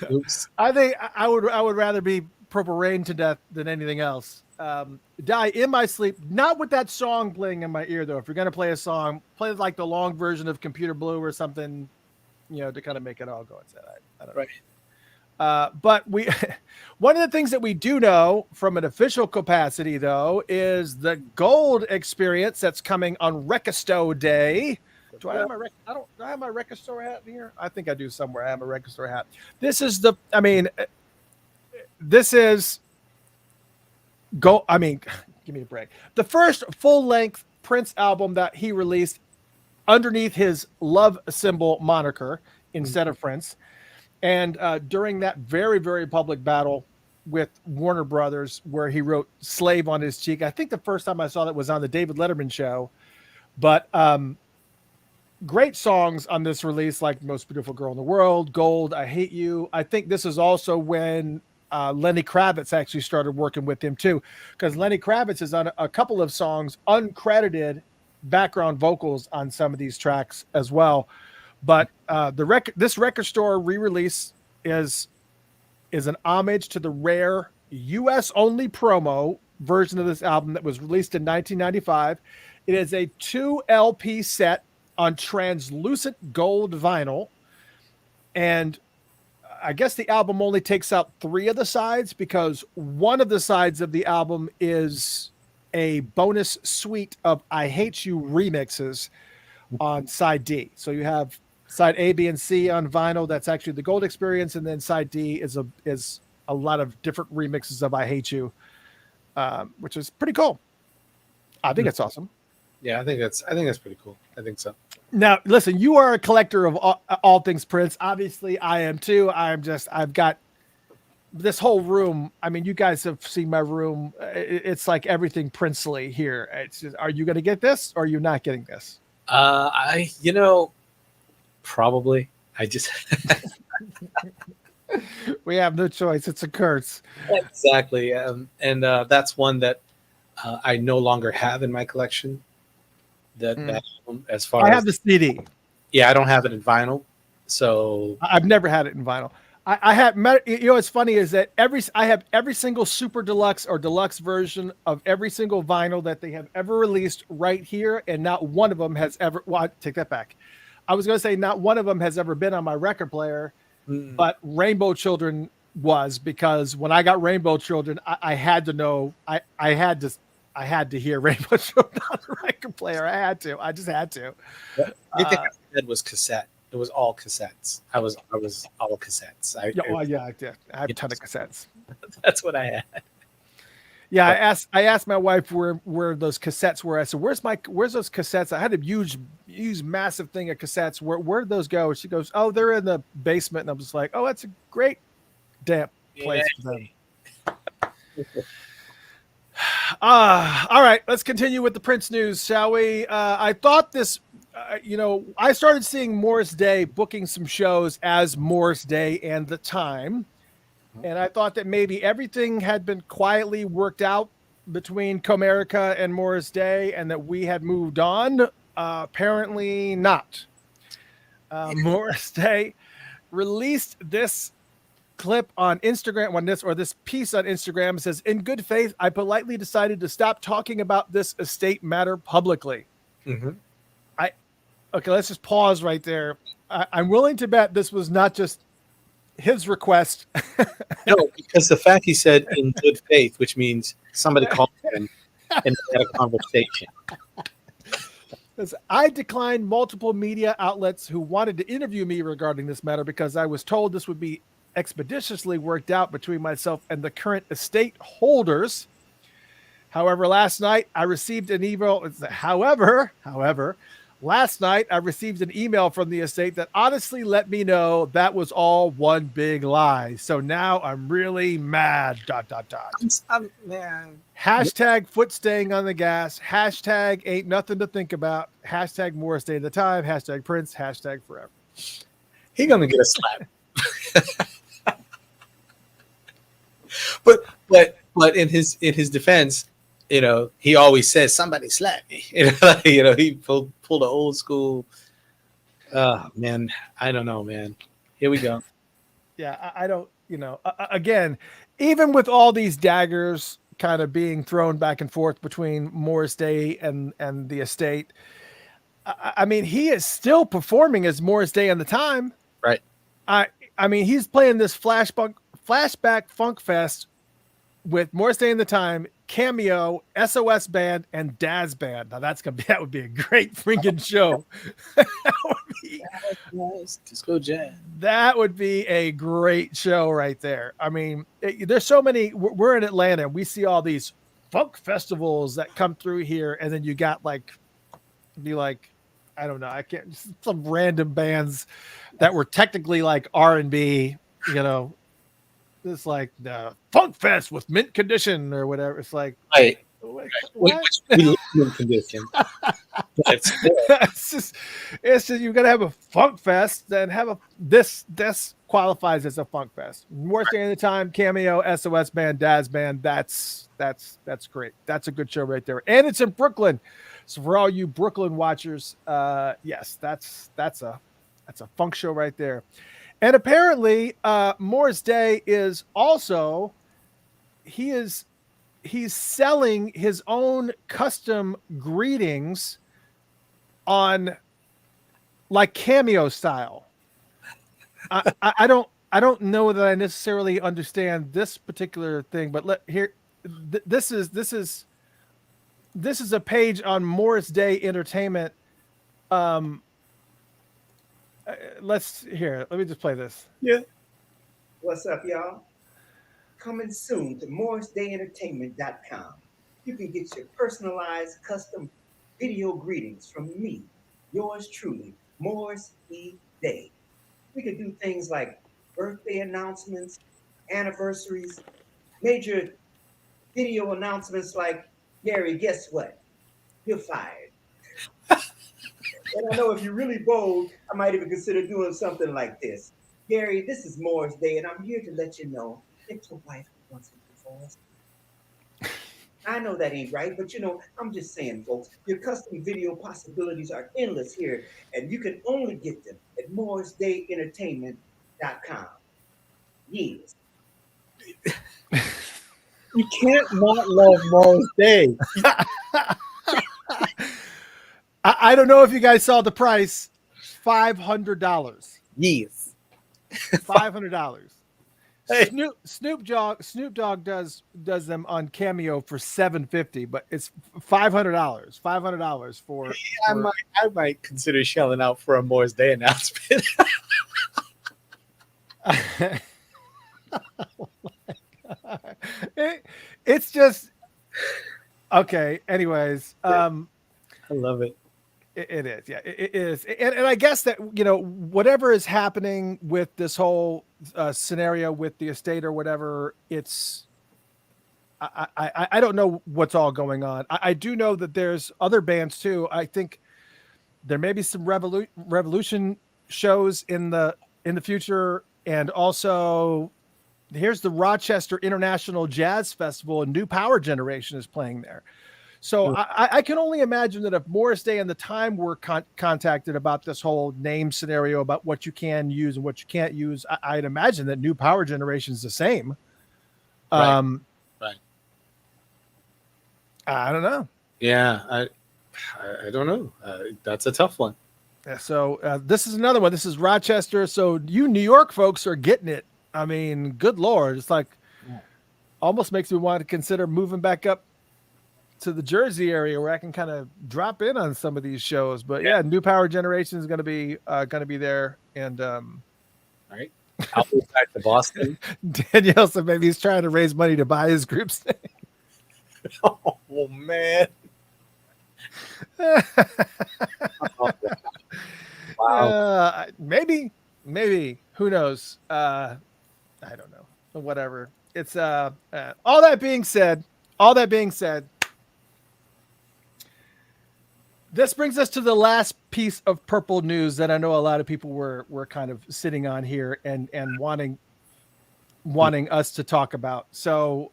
Oops. I think I would rather be Purple Rain to death than anything else. Die in my sleep, not with that song playing in my ear though. If you're gonna play a song, play like the long version of Computer Blue or something, to kind of make it all go inside. I don't know. Right. But we, one of the things that we do know from an official capacity though is the gold experience that's coming on Rekisto Day. Do I have my do I have my Record Store hat in here? I think I do somewhere. I have a Record Store hat. This is give me a break. The first full-length Prince album that he released underneath his love symbol moniker instead of Prince. And during that very, very public battle with Warner Brothers, where he wrote Slave on his cheek, I think the first time I saw that was on the David Letterman show. But great songs on this release, like Most Beautiful Girl in the World, Gold, I Hate You. I think this is also when Lenny Kravitz actually started working with him too, because Lenny Kravitz is on a couple of songs, uncredited background vocals on some of these tracks as well. But this Record Store re-release is an homage to the rare U.S. only promo version of this album that was released in 1995. It is a 2 LP set on translucent gold vinyl, and I guess the album only takes out 3 of the sides because one of the sides of the album is a bonus suite of I Hate You remixes on side D. So you have side A, B, and C on vinyl. That's actually the gold experience. And then side D is a lot of different remixes of I Hate You, which is pretty cool. I think it's awesome. Yeah, I think that's pretty cool. I think so. Now, listen, you are a collector of all things Prince. Obviously, I am too. I've got this whole room. I mean, you guys have seen my room. It's like everything princely here. It's just, are you going to get this or are you not getting this? Probably. I just we have no choice. It's a curse. Exactly. And that's one that I no longer have in my collection. That album, as far I as have the CD. Yeah, I don't have it in vinyl. So I've never had it in vinyl. I have, what's funny is that I have every single super deluxe or deluxe version of every single vinyl that they have ever released right here, and not one of them has ever. Well, I take that back. I was going to say not one of them has ever been on my record player, but Rainbow Children was, because when I got Rainbow Children, I had to know. I had to hear Rainbow Children on the record player. I just had to. I think I said was cassette. It was all cassettes. I was all cassettes. I have a ton of cassettes. That's what I had. Yeah, I asked my wife where those cassettes were. I said, "Where's those cassettes?" I had a huge massive thing of cassettes. Where'd those go? She goes, "Oh, they're in the basement." And I'm just like, "Oh, that's a great damn place for them." All right, let's continue with the Prince news, shall we? I thought this, I started seeing Morris Day booking some shows as Morris Day and the Time. And I thought that maybe everything had been quietly worked out between Comerica and Morris Day and that we had moved on. Apparently not. Morris Day released this clip on Instagram this piece on Instagram. It says, "In good faith, I politely decided to stop talking about this estate matter publicly." Mm-hmm. Okay, let's just pause right there. I'm willing to bet this was not just his request. No, because the fact he said in good faith, which means somebody called him and they had a conversation. I declined multiple media outlets who wanted to interview me regarding this matter because I was told this would be expeditiously worked out between myself and the current estate holders. However, last night I received an email. Last night I received an email from the estate that honestly let me know that was all one big lie. So now I'm really mad. ... Man. Hashtag foot staying on the gas. Hashtag ain't nothing to think about. Hashtag Morris Day at the time. Hashtag Prince. Hashtag forever. He gonna get a slap. but in his defense, he always says somebody slapped me. He pulled the old school. Man, I don't know, man. Here we go. Yeah, I don't. Again, even with all these daggers kind of being thrown back and forth between Morris Day and the estate, I mean, he is still performing as Morris Day in the time. Right. I mean, he's playing this flashback funk fest with Morris Day in the time, Cameo, SOS Band, and Daz Band. Now that would be a great freaking show. Disco jazz. That would be a great show right there. I mean, there's so many. We're in Atlanta, and we see all these funk festivals that come through here, and then you got I don't know, I can't, some random bands that were technically like R&B, it's like the Funk Fest with Mint Condition or whatever. It's like, right. What? Which we Mint Condition. it's just you're gonna have a Funk Fest, then have this qualifies as a Funk Fest. Worst day of the time, Cameo, SOS Band, Daz Band. That's great. That's a good show right there, and it's in Brooklyn. So for all you Brooklyn watchers, yes, that's a funk show right there. And apparently, Morris Day is also he's selling his own custom greetings on like Cameo style. I don't know that I necessarily understand this particular thing, but this is a page on Morris Day Entertainment. Let me just play this. Yeah. What's up, y'all? Coming soon to morrisdayentertainment.com. You can get your personalized custom video greetings from me, yours truly, Morris E. Day. We could do things like birthday announcements, anniversaries, major video announcements like, Gary, guess what? You're fired. And I know if you're really bold, I might even consider doing something like this. Gary, this is Morris Day, and I'm here to let you know that your wife wants to divorce. I know that ain't right, but I'm just saying, folks, your custom video possibilities are endless here, and you can only get them at morrisdayentertainment.com. Yes. You can't not love Morris Day. I don't know if you guys saw the price, $500. Yes. $500. Hey. Snoop Dogg does them on Cameo for $750, but it's $500. $500 for. I might consider shelling out for a Morris Day announcement. Oh my God. It's just okay. Anyways, I love it. It is, yeah, it is, and I guess that whatever is happening with this whole scenario with the estate or whatever, it's I don't know what's all going on. I do know that there's other bands too. I think there may be some revolution shows in the future, and also here's the Rochester International Jazz Festival, and New Power Generation is playing there. So I can only imagine that if Morris Day and the Time were contacted about this whole name scenario, about what you can use and what you can't use, I'd imagine that New Power Generation is the same. Right. I don't know. Yeah, I don't know. That's a tough one. So this is another one. This is Rochester. So you New York folks are getting it. I mean, good Lord. It's like almost makes me want to consider moving back up to the Jersey area where I can kind of drop in on some of these shows. But yeah, New Power Generation is going to be there. And All right. I'll move back to Boston. Danielle said maybe he's trying to raise money to buy his group's name. Oh, man. Wow. Maybe, who knows? I don't know. Whatever. It's all that being said, this brings us to the last piece of purple news that I know a lot of people were kind of sitting on here and wanting us to talk about. So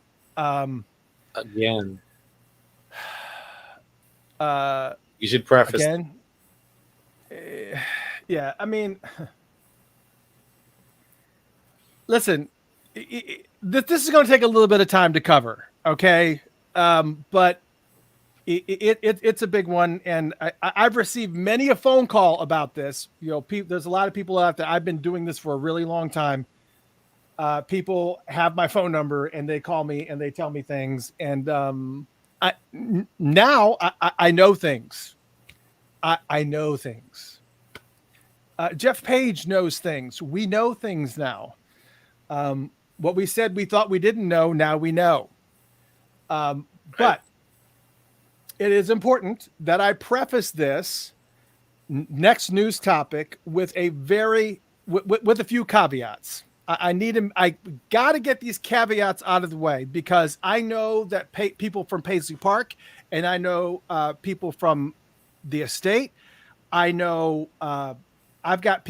Again. You should preface again. Yeah, I mean, listen, this is going to take a little bit of time to cover, okay? But it's a big one, and I've received many a phone call about this. You know, there's a lot of people out there. I've been doing this for a really long time. People have my phone number, and they call me and they tell me things, and I know things. I know things. Jeff Page knows things. We know things now. What we said we thought we didn't know, now we know. But it is important that I preface this next news topic with a few caveats. I got to get these caveats out of the way because I know that people from Paisley Park, and I know people from the estate. I know I've got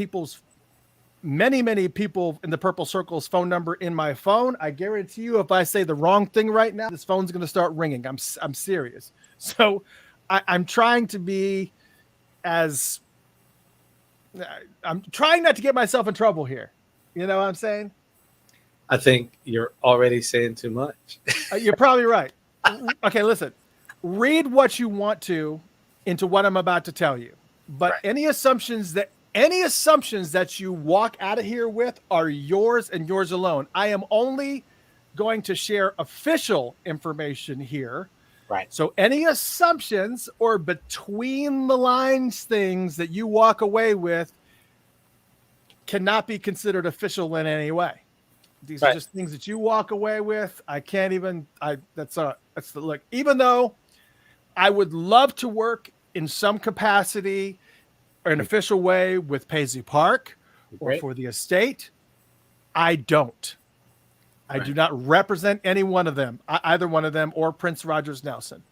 many people in the Purple Circle's phone number in my phone. I guarantee you, if I say the wrong thing right now, this phone's going to start ringing. I'm serious. So I'm trying to be I'm trying not to get myself in trouble here. You know what I'm saying? I think you're already saying too much. You're probably right. Okay, listen. Read what you want to into what I'm about to tell you. But any assumptions that you walk out of here with are yours and yours alone. I am only going to share official information here. Right. So any assumptions or between the lines things that you walk away with cannot be considered official in any way. These are just things that you walk away with. I can't even. That's the look. Even though I would love to work in some capacity or an official way with Paisley Park or for the estate, I don't. I do not represent any one of them, either one of them, or Prince Rogers Nelson.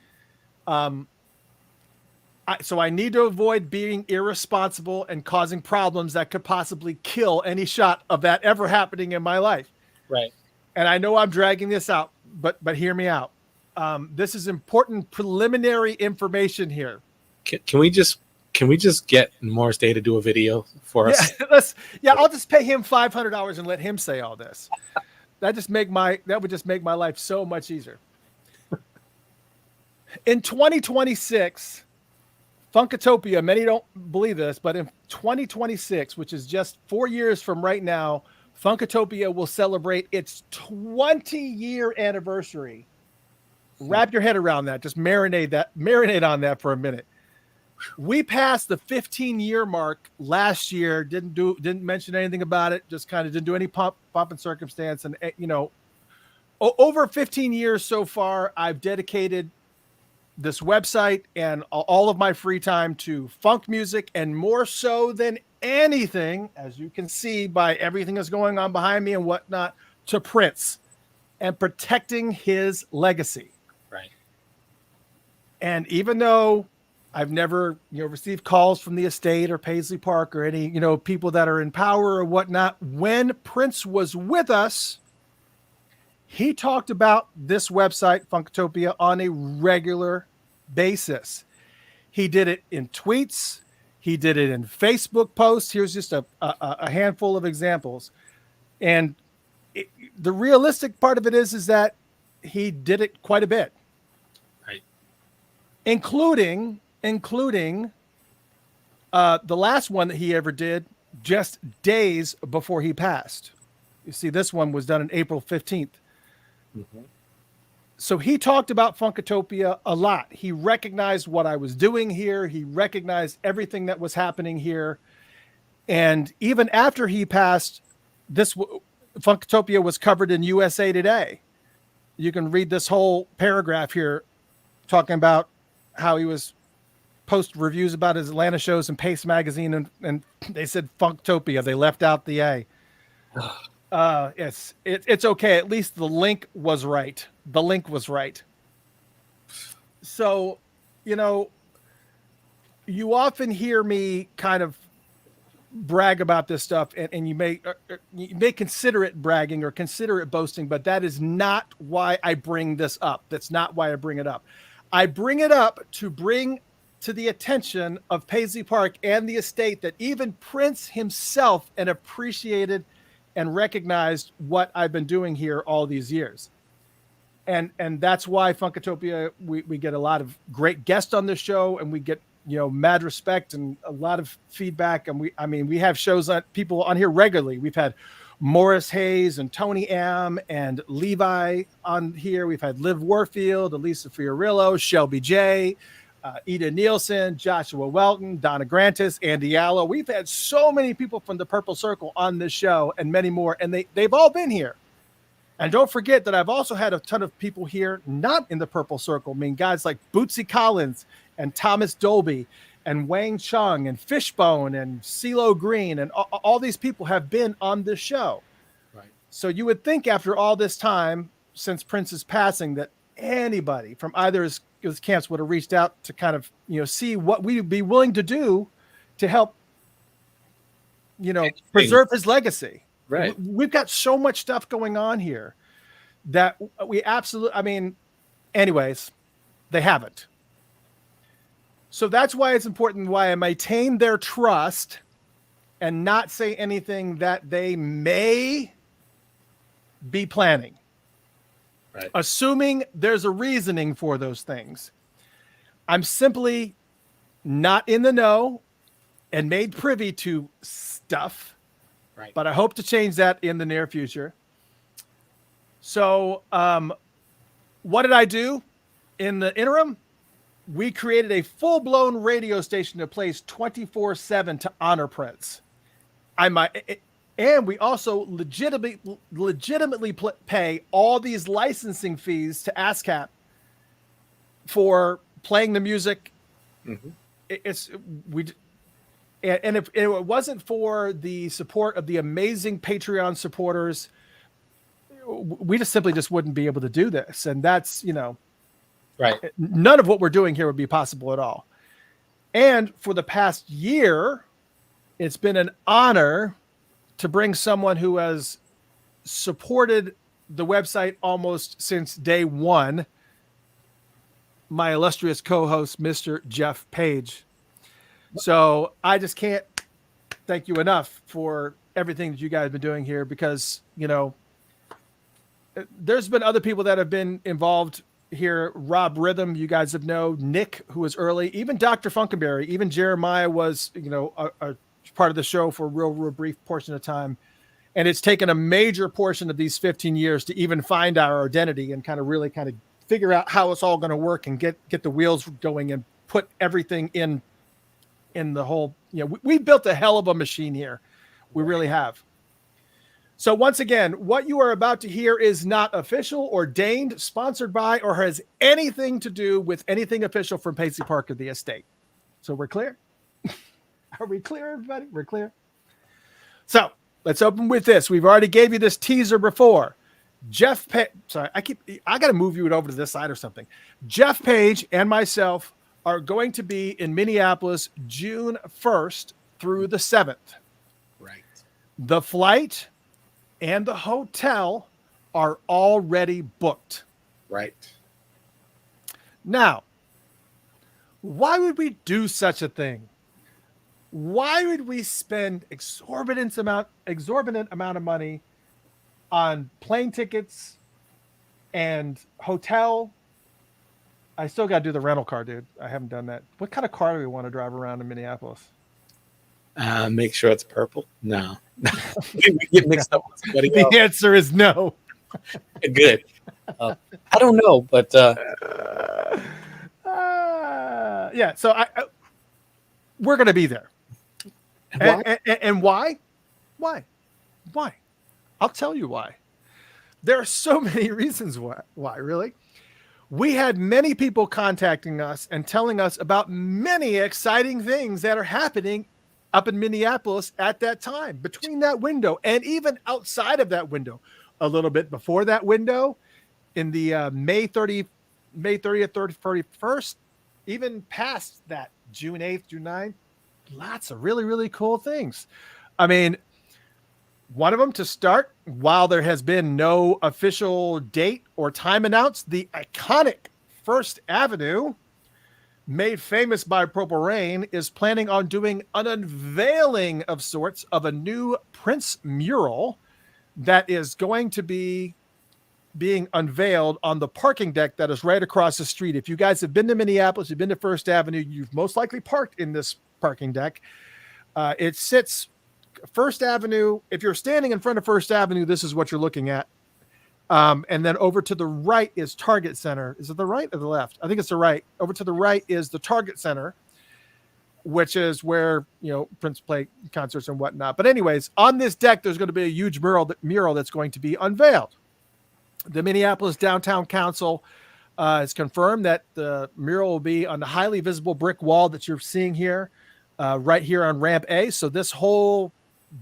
So I need to avoid being irresponsible and causing problems that could possibly kill any shot of that ever happening in my life. Right. And I know I'm dragging this out, but hear me out. This is important preliminary information here. Can we just get Morris Day to do a video for us? I'll just pay him $500 and let him say all this. That would just make my life so much easier. In 2026, Funkatopia, many don't believe this, but in 2026, which is just 4 years from right now, Funkatopia will celebrate its 20-year anniversary. Wrap your head around that. Just marinate on that for a minute. We passed the 15-year mark last year. Didn't mention anything about it. Just kind of didn't do any pomp and circumstance. And over 15 years so far, I've dedicated this website and all of my free time to funk music, and more so than anything, as you can see by everything that's going on behind me and whatnot, to Prince and protecting his legacy. Right. And even though I've never, received calls from the estate or Paisley Park or any, people that are in power or whatnot, when Prince was with us, he talked about this website, Funkatopia, on a regular basis. He did it in tweets. He did it in Facebook posts. Here's just a handful of examples. And the realistic part of it is that he did it quite a bit. Right. Including the last one that he ever did just days before he passed. You see, this one was done on April 15th. Mm-hmm. So he talked about Funkatopia a lot. He recognized what I was doing here. He recognized everything that was happening here. And even after he passed, Funkatopia was covered in USA Today. You can read this whole paragraph here talking about how he was post reviews about his Atlanta shows in Pace magazine, and they said Funktopia. They left out the A. It's okay. At least the link was right. The link was right. So, you often hear me kind of brag about this stuff, and you may consider it bragging or consider it boasting, but that is not why I bring this up. That's not why I bring it up. I bring it up to bring to the attention of Paisley Park and the estate that even Prince himself and appreciated and recognized what I've been doing here all these years. And that's why Funkatopia, we get a lot of great guests on this show, and we get, mad respect and a lot of feedback. And we have shows on people on here regularly. We've had Morris Hayes and Tony M and Levi on here. We've had Liv Warfield, Elisa Fiorillo, Shelby J, Ida Nielsen, Joshua Welton, Donna Grantis, Andy Allo. We've had so many people from the Purple Circle on this show and many more, and they've all been here. And don't forget that I've also had a ton of people here not in the Purple Circle. I mean, guys like Bootsy Collins and Thomas Dolby and Wang Chung and Fishbone and CeeLo Green, and all these people have been on this show. Right. So you would think after all this time since Prince's passing that anybody from either his camps would have reached out to kind of, see what we'd be willing to do to help, preserve his legacy. Right. We've got so much stuff going on here that we absolutely, anyways, they haven't. So that's why it's important, why I maintain their trust and not say anything that they may be planning. Right. Assuming there's a reasoning for those things. I'm simply not in the know and made privy to stuff. Right. But I hope to change that in the near future. So what did I do in the interim? We created a full-blown radio station that plays 24/7 to honor Prince. And we also legitimately pay all these licensing fees to ASCAP for playing the music. Mm-hmm. And if it wasn't for the support of the amazing Patreon supporters, we just simply wouldn't be able to do this. And that's, right. None of what we're doing here would be possible at all. And for the past year, it's been an honor to bring someone who has supported the website almost since day one, my illustrious co-host, Mr. Jeff Page. So I just can't thank you enough for everything that you guys have been doing here, because, there's been other people that have been involved here. Rob Rhythm, you guys have known, Nick, who was early, even Dr. Funkenberry, even Jeremiah was, a part of the show for a real brief portion of time. And it's taken a major portion of these 15 years to even find our identity and really figure out how it's all going to work and get the wheels going and put everything in the whole, we built a hell of a machine here. We really have. So once again, what you are about to hear is not official, ordained, sponsored by, or has anything to do with anything official from Paisley Park or the estate. So we're clear? Are we clear, everybody? We're clear? So let's open with this. We've already gave you this teaser before. Jeff Page, I got to move you over to this side or something. Jeff Page and myself are going to be in Minneapolis June 1st through the 7th. Right. The flight and the hotel are already booked. Right. Now, why would we do such a thing? Why would we spend exorbitant amount of money on plane tickets and hotel? I still got to do the rental car, dude. I haven't done that. What kind of car do we want to drive around in Minneapolis? Make sure it's purple. No. We get mixed up with somebody The else. answer is no. Good. I don't know, but Yeah, so we're going to be there. why? And why? Why? I'll tell you why. There are so many reasons why, really. We had many people contacting us and telling us about many exciting things that are happening up in Minneapolis at that time, between that window and even outside of that window, a little bit before that window, in the May 30th, 31st, even past that, June 8th, June 9th. Lots of really, really cool things. I mean, one of them to start, while there has been no official date or time announced, the iconic First Avenue, made famous by Purple Rain, is planning on doing an unveiling of sorts of a new Prince mural that is going to be being unveiled on the parking deck that is right across the street. If you guys have been to Minneapolis, you've been to First Avenue, you've most likely parked in this parking deck. It sits First Avenue. If you're standing in front of First Avenue, this is what you're looking at. And then over to the right is Target Center. Is it the right or the left? I think it's the right. Over to the right is the Target Center, which is where, Prince play concerts and whatnot. But anyways, on this deck, there's going to be a huge mural that's going to be unveiled. The Minneapolis Downtown Council has confirmed that the mural will be on the highly visible brick wall that you're seeing here, right here on Ramp A. So this whole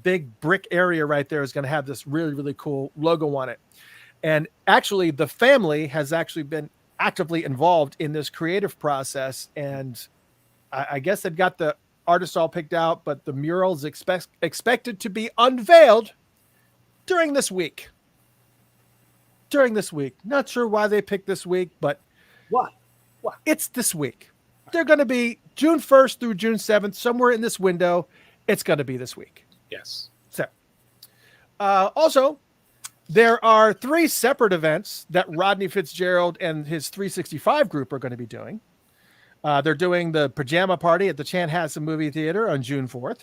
big brick area right there is going to have this really, really cool logo on it. And actually, the family has actually been actively involved in this creative process. And I guess they've got the artists all picked out, but the mural is expected to be unveiled during this week. Not sure why they picked this week, but Why? It's this week. They're going to be June 1st through June 7th, somewhere in this window. It's going to be this week. Yes. So, also, there are 3 separate events that Rodney Fitzgerald and his 365 group are going to be doing. They're doing the pajama party at the Chanhassen Movie Theater on June 4th.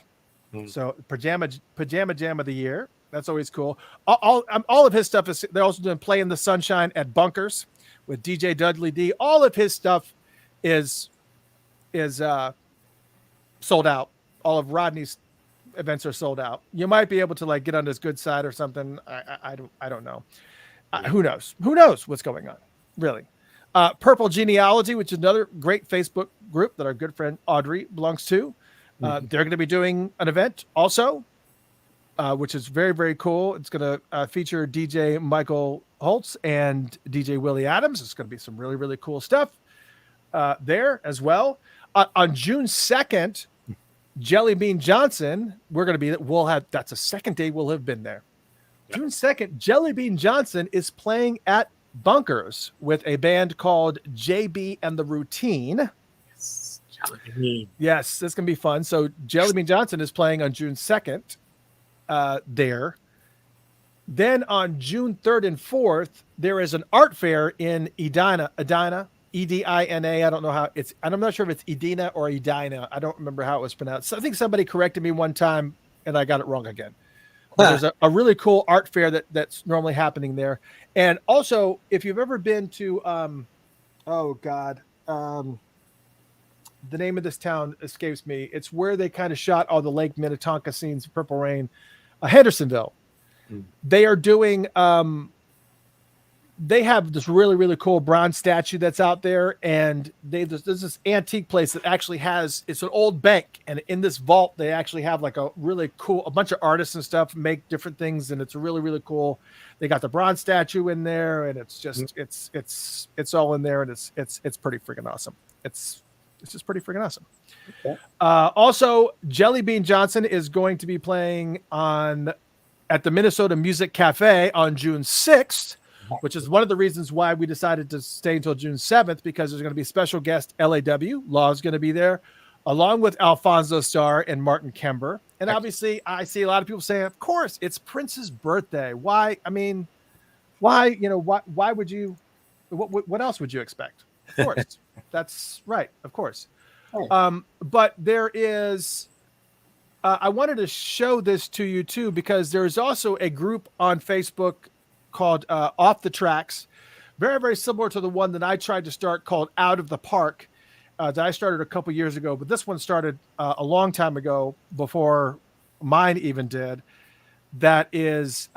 So pajama jam of the year. That's always cool. All of his stuff is. They're also doing Play in the Sunshine at Bunkers with DJ Dudley D. All of his stuff is sold out. All of Rodney's events are sold out. You might be able to get on his good side or something. I don't know. Who knows? Who knows what's going on? Really. Purple Genealogy, which is another great Facebook group that our good friend Audrey belongs to. They're going to be doing an event also, which is very, very cool. It's going to feature DJ Michael Holtz and DJ Willie Adams. It's going to be some really, really cool stuff there as well. On June 2nd, Jelly Bean Johnson, that's the second day we'll have been there. Yep. June 2nd, Jelly Bean Johnson is playing at Bunkers with a band called JB and the Routine. Yes, this can be fun. So Jelly Bean Johnson is playing on June 2nd there. Then on June 3rd and 4th, there is an art fair in Edina, E-D-I-N-A. I don't know how I'm not sure if it's Edina or Edina. I don't remember how it was pronounced. So I think somebody corrected me one time and I got it wrong again. There's a really cool art fair that's normally happening there. And also, if you've ever been to, the name of this town escapes me. It's where they kind of shot all the Lake Minnetonka scenes of Purple Rain, Hendersonville. They are doing, they have this really, really cool bronze statue that's out there. And there's this antique place that actually it's an old bank. And in this vault, they actually have a really cool, a bunch of artists and stuff make different things. And it's really, really cool. They got the bronze statue in there and it's just, it's all in there. And it's pretty freaking awesome. It's just pretty freaking awesome. Okay. Also, Jelly Bean Johnson is going to be playing on at the Minnesota Music Cafe on June 6th, which is one of the reasons why we decided to stay until June 7th, because there's going to be special guest LAW. Law is going to be there, along with Alfonso Starr and Martin Kember. And obviously, I see a lot of people saying, of course, it's Prince's birthday. Why? I mean, why, why would you, what else would you expect? Of course. That's right. Of course. But there is, I wanted to show this to you too, because there's also a group on Facebook called Off the Tracks, very, very similar to the one that I tried to start called Out of the Park, that I started a couple years ago. But this one started a long time ago, before mine even did. That is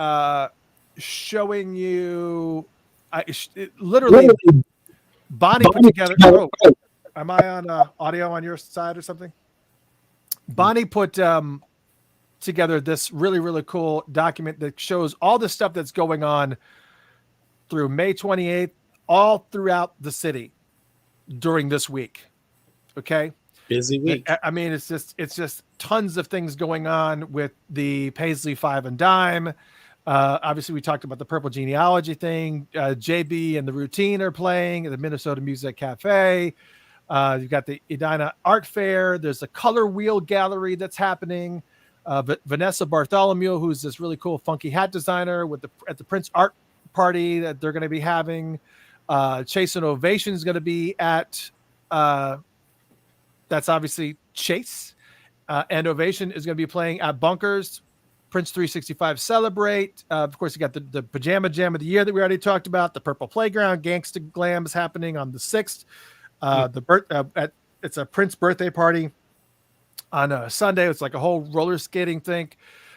showing you, literally, Bonnie put together. Oh, am I on audio on your side or something? Bonnie put together this really, really cool document that shows all the stuff that's going on through May 28th, all throughout the city during this week. Okay. Busy week. I mean, it's just tons of things going on with the Paisley Five and Dime. Obviously, we talked about the Purple Genealogy thing. JB and the Routine are playing at the Minnesota Music Cafe. You've got the Edina Art Fair. There's a color wheel gallery that's happening. Vanessa Bartholomew, who's this really cool funky hat designer, at the Prince Art Party that they're going to be having. Chase and Ovation is going to be at. That's obviously Chase, and Ovation is going to be playing at Bunkers. Prince 365 Celebrate. Of course, you got the Pajama Jam of the Year that we already talked about. The Purple Playground Gangsta Glam is happening on the 6th. It's a Prince birthday party on a Sunday. It's like a whole roller skating thing.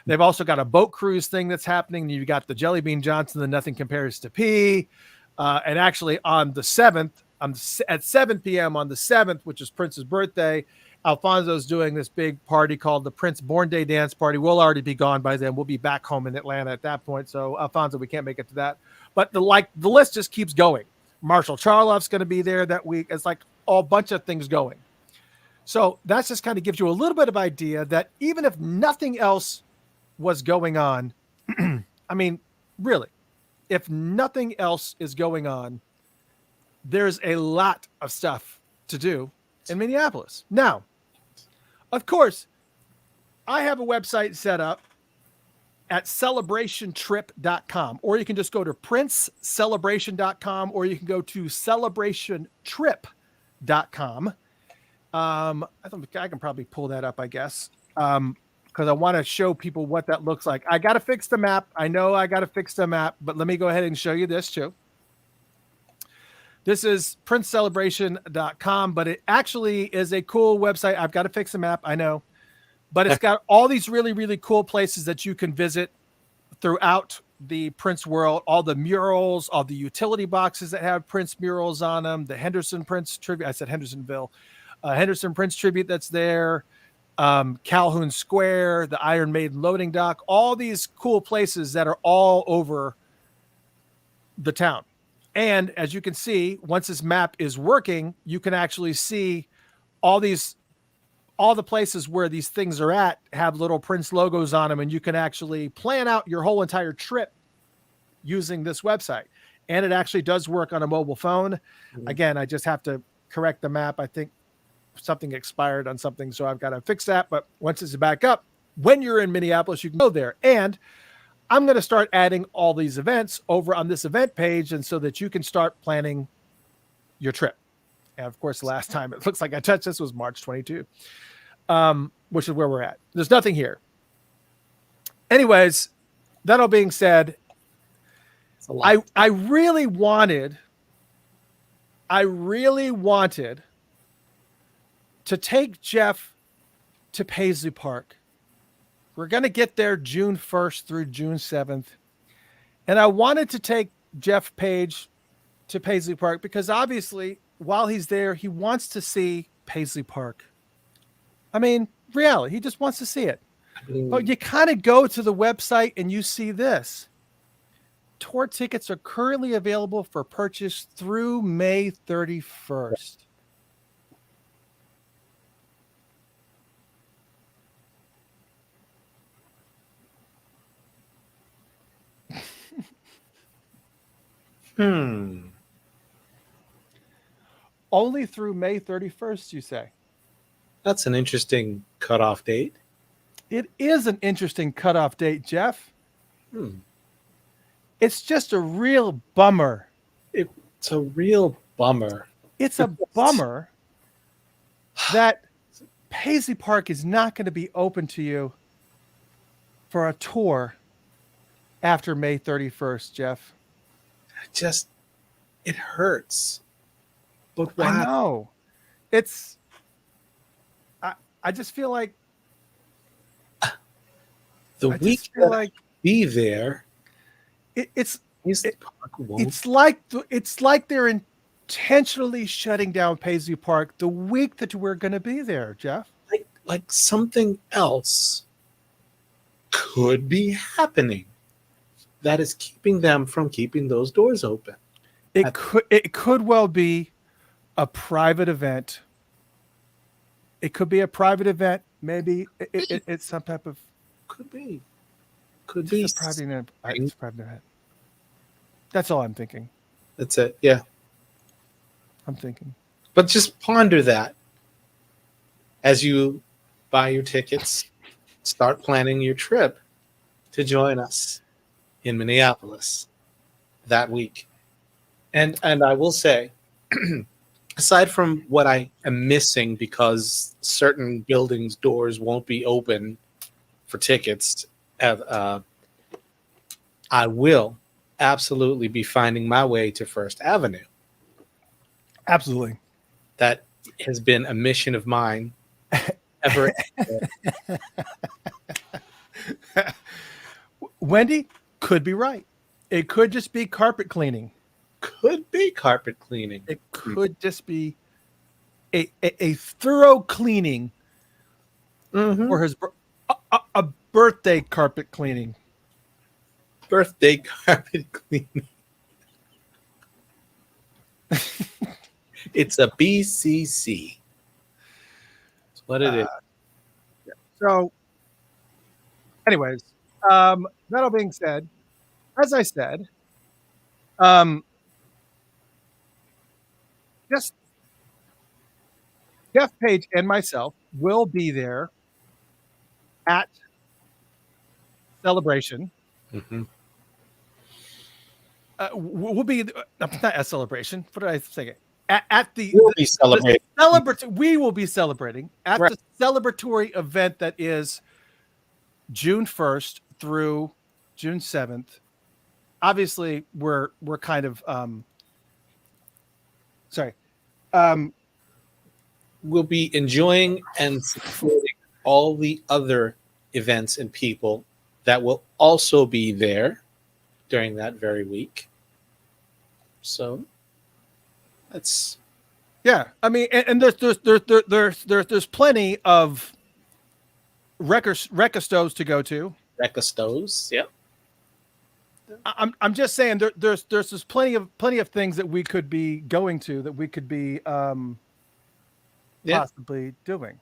They've also got a boat cruise thing that's happening. You got the Jelly Bean Johnson, the Nothing Compares to P. And actually on the 7th, at 7 p.m. on the 7th, which is Prince's birthday, Alfonso's doing this big party called the Prince Born Day Dance Party. We'll already be gone by then. We'll be back home in Atlanta at that point. So Alfonso, we can't make it to that. But the list just keeps going. Marshall Charloff's going to be there that week. It's like a bunch of things going. So that just kind of gives you a little bit of idea that even if nothing else was going on, I mean, really, if nothing else is going on, there's a lot of stuff to do in Minneapolis. Now, of course, I have a website set up at celebrationtrip.com, or you can just go to princecelebration.com, or you can go to celebrationtrip.com. I think I can probably pull that up, I guess, because I want to show people what that looks like. I got to fix the map. I know I got to fix the map, but let me go ahead and show you this too. This is princecelebration.com, but it actually is a cool website. I've got to fix the map, I know, but it's got all these really, really cool places that you can visit throughout the Prince world, all the murals, all the utility boxes that have Prince murals on them, the Henderson Prince tribute. I said Hendersonville. Henderson Prince tribute that's there, Calhoun Square, the Iron Maiden loading dock, all these cool places that are all over the town. And as you can see, once this map is working, you can actually see all the places where these things are at have little Prince logos on them, and you can actually plan out your whole entire trip using this website. And it actually does work on a mobile phone. Mm-hmm. Again, I just have to correct the map. I think something expired on something, so I've got to fix that. But once it's back up, when you're in Minneapolis, you can go there. And I'm going to start adding all these events over on this event page, and so that you can start planning your trip. And of course, the last time it looks like I touched this was March 22, which is where we're at. There's nothing here. Anyways, that all being said, I really wanted to take Jeff to Paisley Park. We're going to get there June 1st through June 7th. And I wanted to take Jeff Page to Paisley Park because obviously while he's there, he wants to see Paisley Park. I mean, reality, he just wants to see it. But you kind of go to the website and you see this. Tour tickets are currently available for purchase through May 31st. Only through May 31st, you say? That's an interesting cutoff date. It is an interesting cutoff date, Jeff. Hmm. It's just a real bummer. It's a real bummer. It's a bummer that Paisley Park is not going to be open to you for a tour after May 31st, Jeff. It hurts. But why? I know. It's I just feel like The I week just feel that like be there, it's Paisley Park won't. it's like they're intentionally shutting down Paisley Park the week that we're going to be there, Jeff. Like something else could be happening that is keeping them from keeping those doors open. It could well be a private event. It could be a private event. Maybe it's some type of Could be it's a private event. It's a private event. That's all I'm thinking. That's it. Yeah. I'm thinking. But just ponder that as you buy your tickets, start planning your trip to join us in Minneapolis that week. And I will say, aside from what I am missing because certain buildings' doors won't be open for tickets, I will absolutely be finding my way to First Avenue. Absolutely. That has been a mission of mine ever. Wendy could be right. It could just be carpet cleaning. Could be carpet cleaning. It could just be a thorough cleaning for his a birthday carpet cleaning. Birthday carpet cleaning. It's a BCC. That's what it is. So, anyways, that all being said, as I said, just Jeff Page and myself will be there at Celebration. Mhm. We'll be not at Celebration. What did I say? At the We'll be celebrating. We will be celebrating at Right. the celebratory event that is June 1st through June 7th. Obviously, we're kind of We'll be enjoying and supporting all the other events and people that will also be there during that very week. So that's yeah. I mean, and there's plenty of recostos to go to. Recostos. Yep. I'm just saying there's plenty of things that we could be going to, that we could be possibly doing.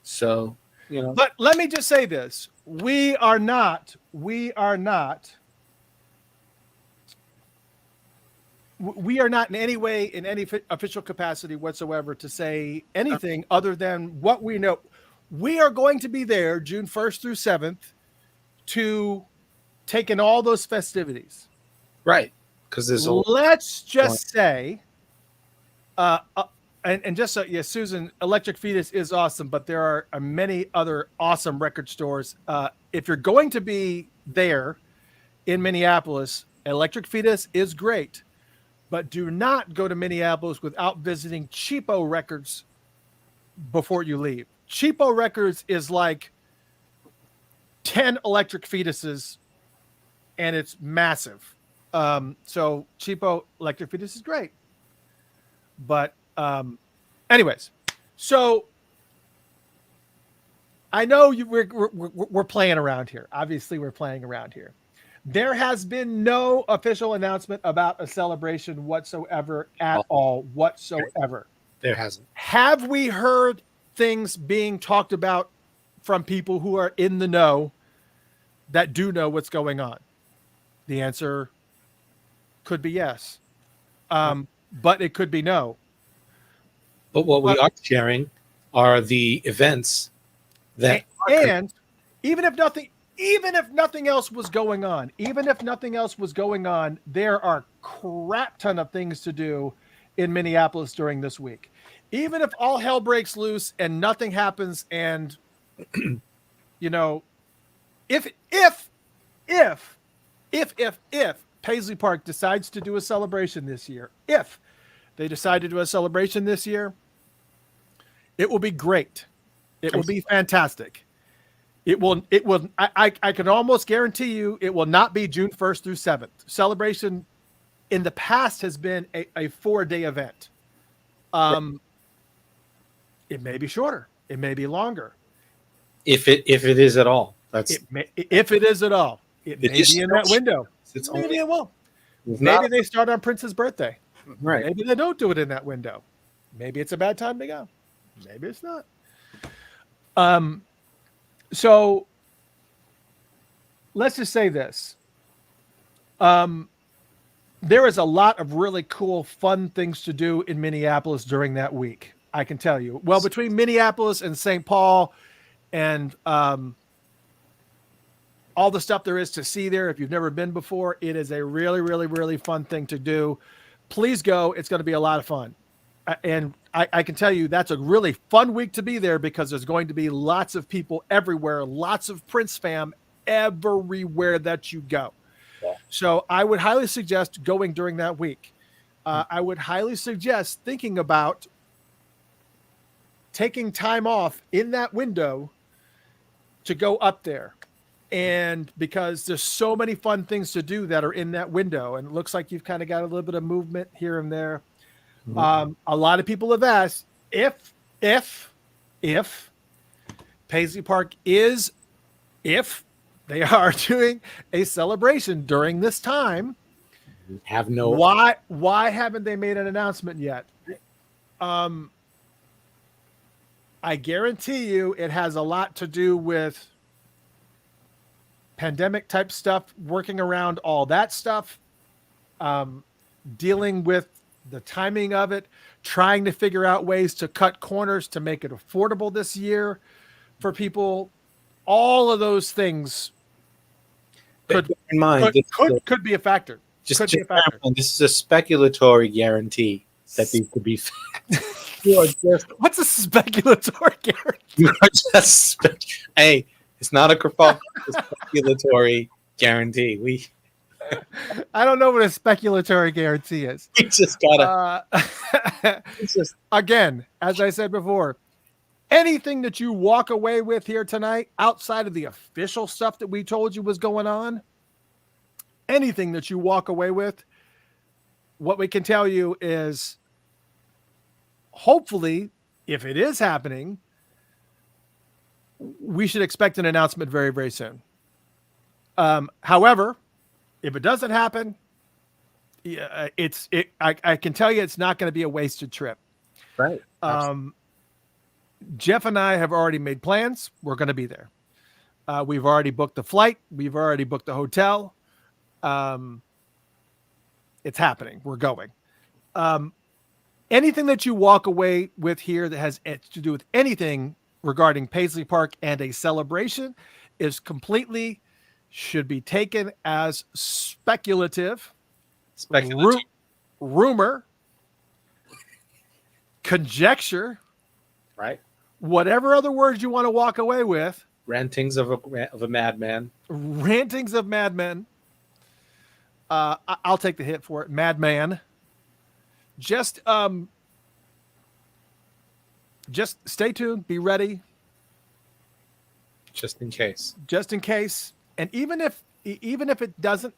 So, But let me just say this: we are not in any way, in any official capacity whatsoever, to say anything other than what we know. We are going to be there June 1st through 7th to take in all those festivities. right. Because there's Let's just say, and just so, yeah, Susan, Electric Fetus is awesome, but there are many other awesome record stores. If you're going to be there in Minneapolis, Electric Fetus is great, but do not go to Minneapolis without visiting Cheapo Records before you leave. Cheapo Records is like 10 Electric Fetuses, and it's massive. So Cheapo Electric Fetus is great. But anyways, so I know we're playing around here. Obviously, we're playing around here. There has been no official announcement about a celebration whatsoever at all whatsoever. There hasn't. Have we heard things being talked about from people who are in the know that do know what's going on? The answer could be yes. But it could be no. But what we are sharing are the events that and even if nothing else was going on, there are crap ton of things to do in Minneapolis during this week. Even if all hell breaks loose and nothing happens, and if Paisley Park decides to do a celebration this year, if they decide to do a celebration this year, it will be great. It will be fantastic. It will. I can almost guarantee you it will not be June 1st through 7th. Celebration in the past has been a 4-day event. It may be shorter. It may be longer. If it is at all. If it is at all. It may be in that window. Maybe it will. Maybe they start on Prince's birthday. Right. Maybe they don't do it in that window. Maybe it's a bad time to go. Maybe it's not. So let's just say this. There is a lot of really cool, fun things to do in Minneapolis during that week. I can tell you. Well, between Minneapolis and St. Paul and all the stuff there is to see there, if you've never been before, it is a really, really, really fun thing to do. Please go. It's going to be a lot of fun. And I can tell you that's a really fun week to be there because there's going to be lots of people everywhere, lots of Prince fam everywhere that you go. Yeah. So I would highly suggest going during that week. I would highly suggest thinking about taking time off in that window to go up there. And because there's so many fun things to do that are in that window. And it looks like you've kind of got a little bit of movement here and there. Mm-hmm. A lot of people have asked if Paisley Park if they are doing a celebration during this time, why haven't they made an announcement yet? I guarantee you it has a lot to do with pandemic type stuff, working around all that stuff, dealing with the timing of it, trying to figure out ways to cut corners to make it affordable this year for people. All of those things could be a factor. This is a speculatory guarantee that these could be facts. What's a speculatory guarantee? Hey, it's not a kerfuffle. It's a speculatory guarantee. I don't know what a speculatory guarantee is. We just gotta. Again, as I said before, anything that you walk away with here tonight, outside of the official stuff that we told you was going on, anything that you walk away with, what we can tell you is, hopefully, if it is happening, we should expect an announcement very, very soon. However, if it doesn't happen, I can tell you it's not going to be a wasted trip. Right. Jeff and I have already made plans. We're going to be there. We've already booked the flight. We've already booked the hotel. It's happening. We're going. Anything that you walk away with here that has to do with anything regarding Paisley Park and a celebration should be taken as speculative, rumor, conjecture, right? Whatever other words you want to walk away with. Rantings of a madman. Rantings of madmen. I'll take the hit for it. Madman. Just stay tuned. Be ready. Just in case. And even if it doesn't,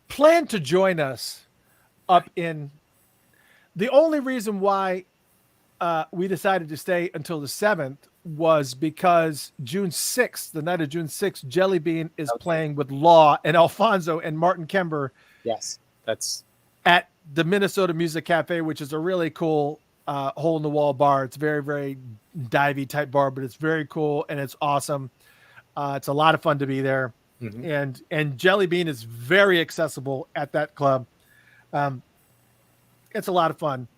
plan to join us up in. The only reason why we decided to stay until the 7th was because June 6th, the night of June 6th, Jelly Bean is playing with Law and Alfonso and Martin Kember. Yes, that's at the Minnesota Music Cafe, which is a really cool hole in the wall bar. It's very, very divey type bar, but it's very cool and it's awesome. It's a lot of fun to be there. Mm-hmm. And Jelly Bean is very accessible at that club. It's a lot of fun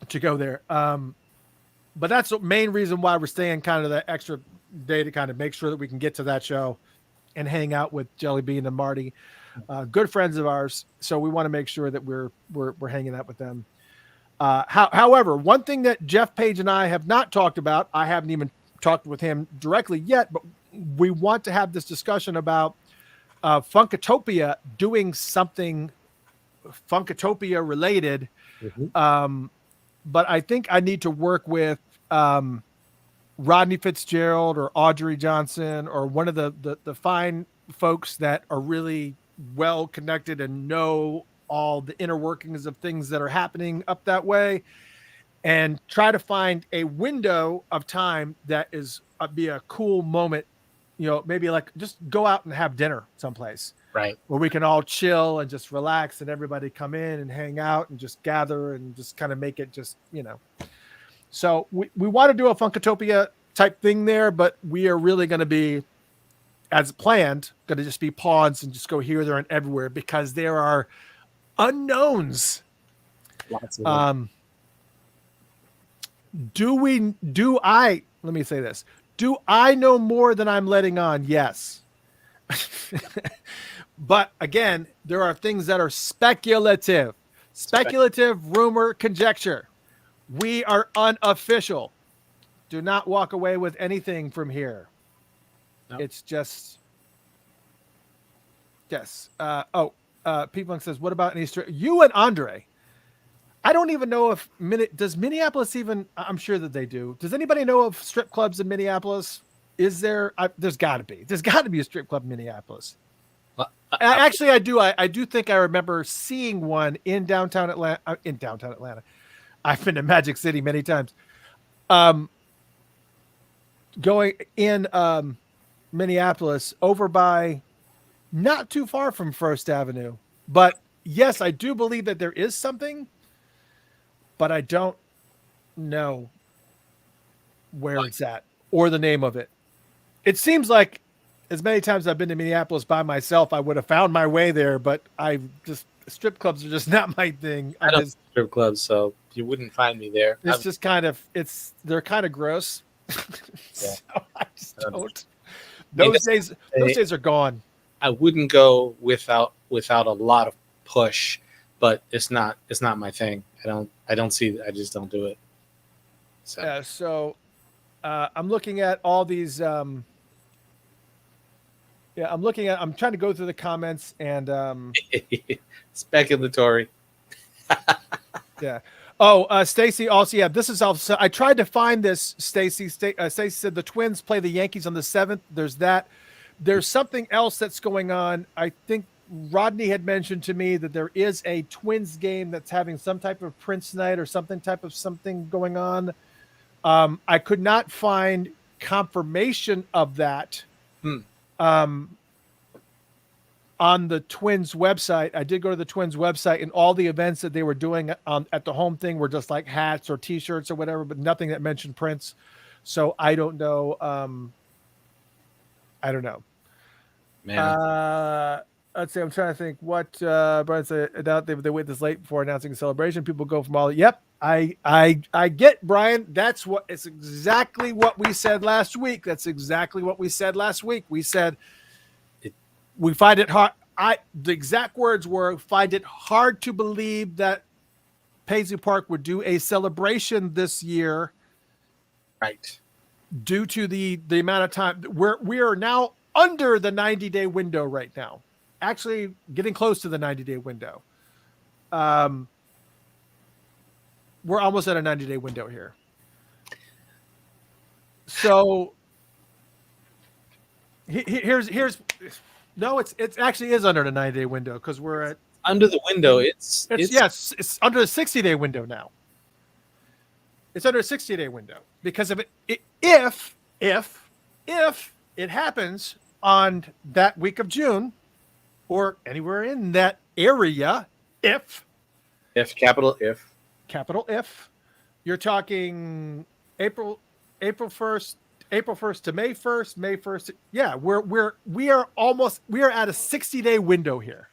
to go there. But that's the main reason why we're staying kind of that extra day to kind of make sure that we can get to that show and hang out with Jelly Bean and Marty, good friends of ours. So we want to make sure that we're hanging out with them. However, one thing that Jeff Page and I have not talked about, I haven't even talked with him directly yet, but we want to have this discussion about Funkatopia doing something Funkatopia related. Mhm. But I think I need to work with Rodney Fitzgerald or Audrey Johnson or one of the fine folks that are really well connected and know all the inner workings of things that are happening up that way, and try to find a window of time that is be a cool moment. You know, maybe like just go out and have dinner someplace. Right. Where we can all chill and just relax and everybody come in and hang out and just gather and just kind of make it just, you know. So we want to do a Funkatopia type thing there, but we are really going to be, as planned, going to just be pawns and just go here, there, and everywhere because there are unknowns. Lots of them. Let me say this. Do I know more than I'm letting on? Yes. But again, there are things that are speculative, rumor, conjecture. We are unofficial. Do not walk away with anything from here. No. It's just, yes. People says, what about any you and Andre? I don't even know if does Minneapolis even, I'm sure that they do. Does anybody know of strip clubs in Minneapolis? Is there, there's gotta be a strip club in Minneapolis. Actually, I do. I do think I remember seeing one in downtown Atlanta. I've been to Magic City many times. Going in Minneapolis over by not too far from First Avenue. But yes, I do believe that there is something, but I don't know where it's at or the name of it. It seems like as many times I've been to Minneapolis by myself, I would have found my way there, but strip clubs are just not my thing. I don't strip clubs, so you wouldn't find me there. It's just they're kind of gross. Yeah. So I just don't. Those days are gone. I wouldn't go without a lot of push, but it's not my thing. I just don't do it. So Yeah, so I'm looking at all these I'm trying to go through the comments and speculatory. yeah. Oh, Stacy also, yeah, this is also, I tried to find this, Stacy. Stacy said the Twins play the Yankees on the 7th. There's that. There's something else that's going on. I think Rodney had mentioned to me that there is a Twins game that's having some type of Prince night or something going on. I could not find confirmation of that. On the Twins website. I did go to the Twins website, and all the events that they were doing at the home thing were just like hats or t-shirts or whatever, but nothing that mentioned Prince. So I don't know. I don't know. Man. Let's see. I'm trying to think what Brian said. I doubt they wait this late before announcing a celebration. People go from all. Yep. I get, Brian. It's exactly what we said last week. We said we find it hard. The exact words were, find it hard to believe that Paisley Park would do a celebration this year. Right. Due to the amount of time we are now under the 90-day window right now. Actually getting close to the 90-day window. We're almost at a 90-day window here. So here's no, it's actually is under the 90-day window because we're at under the window. It's under the 60-day window now. It's under a 60-day window because of it. If it happens on that week of June or anywhere in that area, capital if, you're talking April 1st to May 1st. Yeah, we are at a 60-day window here.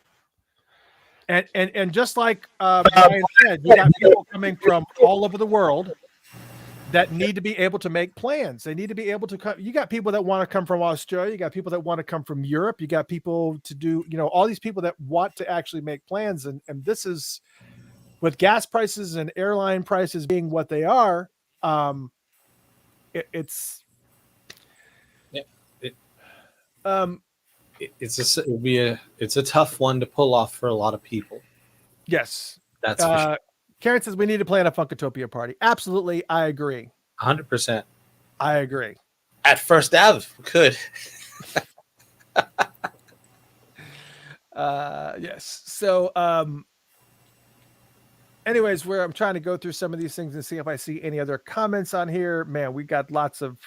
And just like Brian said, you got people coming from all over the world that need to be able to make plans. They need to be able to come. You got people that want to come from Australia. You got people that want to come from Europe. You got people to do, all these people that want to actually make plans. And this is with gas prices and airline prices being what they are. It's a tough one to pull off for a lot of people. Yes. That's for sure. Karen says we need to plan a Funkatopia party. Absolutely. I agree. 100%. I agree. At First Ave, we could. Yes. So, anyways, I'm trying to go through some of these things and see if I see any other comments on here. Man, we got lots of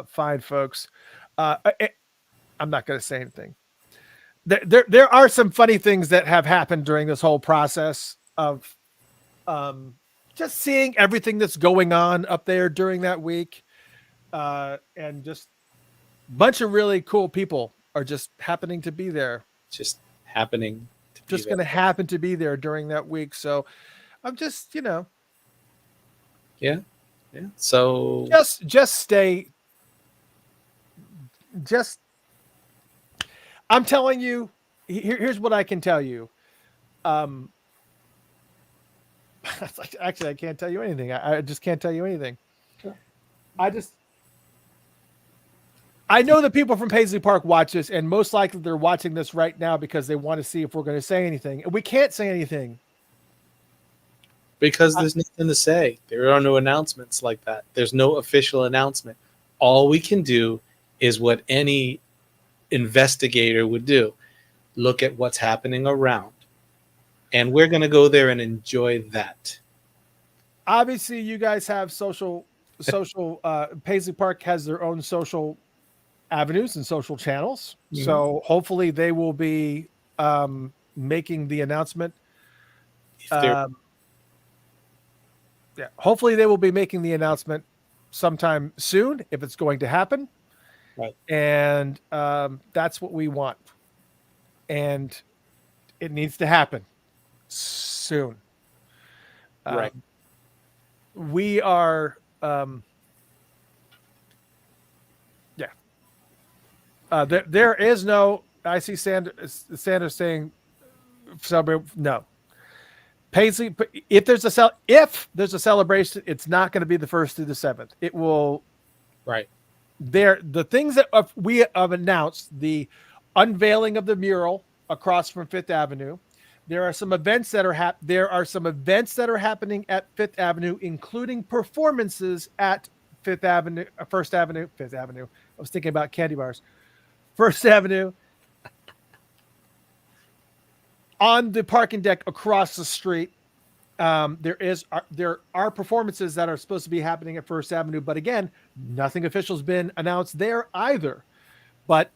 fine folks. I'm not going to say anything. There are some funny things that have happened during this whole process of just seeing everything that's going on up there during that week. And just a bunch of really cool people are just happening to be there. Just happening. Just going to happen to be there during that week. So I'm just, Yeah. So just stay. I'm telling you, here's what I can tell you. Actually, I can't tell you anything. I just can't tell you anything. Sure. I know that people from Paisley Park watch this, and most likely they're watching this right now because they want to see if we're going to say anything. And we can't say anything. Because there's nothing to say. There are no announcements like that. There's no official announcement. All we can do is what any investigator would do. Look at what's happening around. And we're going to go there and enjoy that. Obviously, you guys have social Paisley Park has their own social avenues and social channels. Mm-hmm. So hopefully they will be making the announcement. Hopefully they will be making the announcement sometime soon if it's going to happen. Right. And that's what we want. And it needs to happen soon. Right. We are, there is no, I see Sanders saying, no. Paisley, if there's a celebration, it's not going to be the 1st through the 7th. It will. Right. The things that we have announced, the unveiling of the mural across from Fifth Avenue. There are some events that are happening at Fifth Avenue, including performances at Fifth Avenue. I was thinking about candy bars. First Avenue. On the parking deck across the street, there are performances that are supposed to be happening at First Avenue, but again, nothing official has been announced there either. But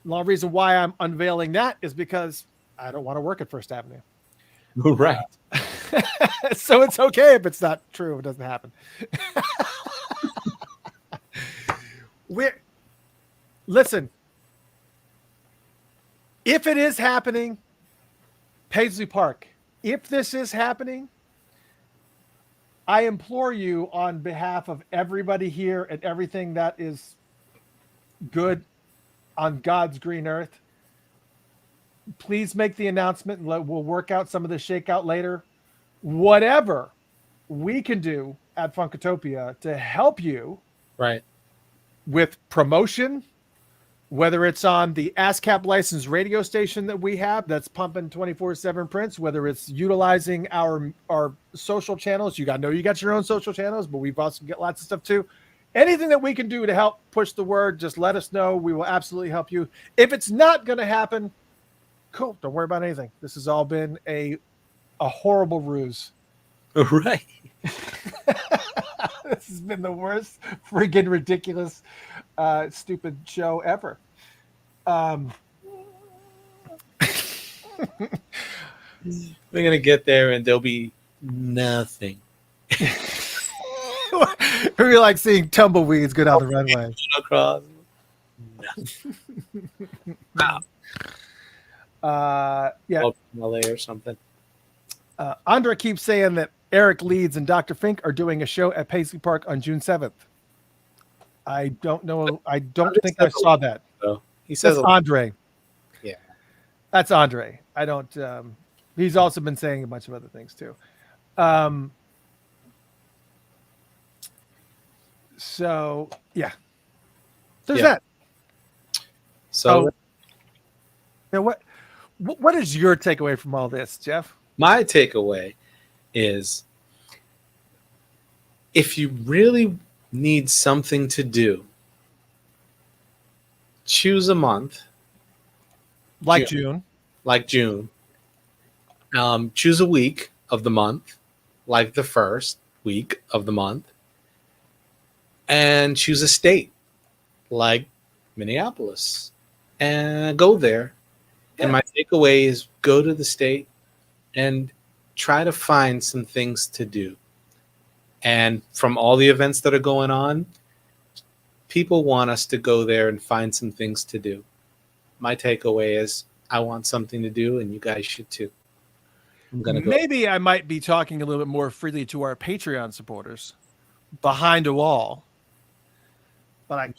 the only reason why I'm unveiling that is because I don't want to work at First Avenue. Right. So it's okay if it's not true. It doesn't happen. Listen, if it is happening, Paisley Park, if this is happening, I implore you on behalf of everybody here and everything that is good on God's green earth, please make the announcement and we'll work out some of the shakeout later. Whatever we can do at Funkatopia to help you right, with promotion, whether it's on the ASCAP licensed radio station that we have that's pumping 24/7 prints, whether it's utilizing our social channels. You got your own social channels, but we've also got lots of stuff too. Anything that we can do to help push the word, just let us know. We will absolutely help you. If it's not going to happen, cool. Don't worry about anything. This has all been a horrible ruse. Right. This has been the worst friggin' ridiculous stupid show ever. We're gonna get there and there'll be nothing. We're like seeing tumbleweeds go down the runway. Across. No. Yeah. Well, LA or something. Andra keeps saying that Eric Leeds and Dr. Fink are doing a show at Paisley Park on June 7th. I don't know. I don't think I saw that. So he says, That's Andre. yeah. That's Andre. I don't. He's also been saying a bunch of other things too. So yeah, there's Yeah. that. So Now what is your takeaway from all this, Jeff? my takeaway is if you really need something to do, choose a month Like June. like June. Choose a week of the month, like the first week of the month, and choose a state like Minneapolis and go there. And my takeaway is go to the state and try to find some things to do. And from all the events that are going on, people want us to go there and find some things to do. My takeaway is I want something to do, and you guys should too. I'm gonna go. Maybe I might be talking a little bit more freely to our Patreon supporters behind a wall, but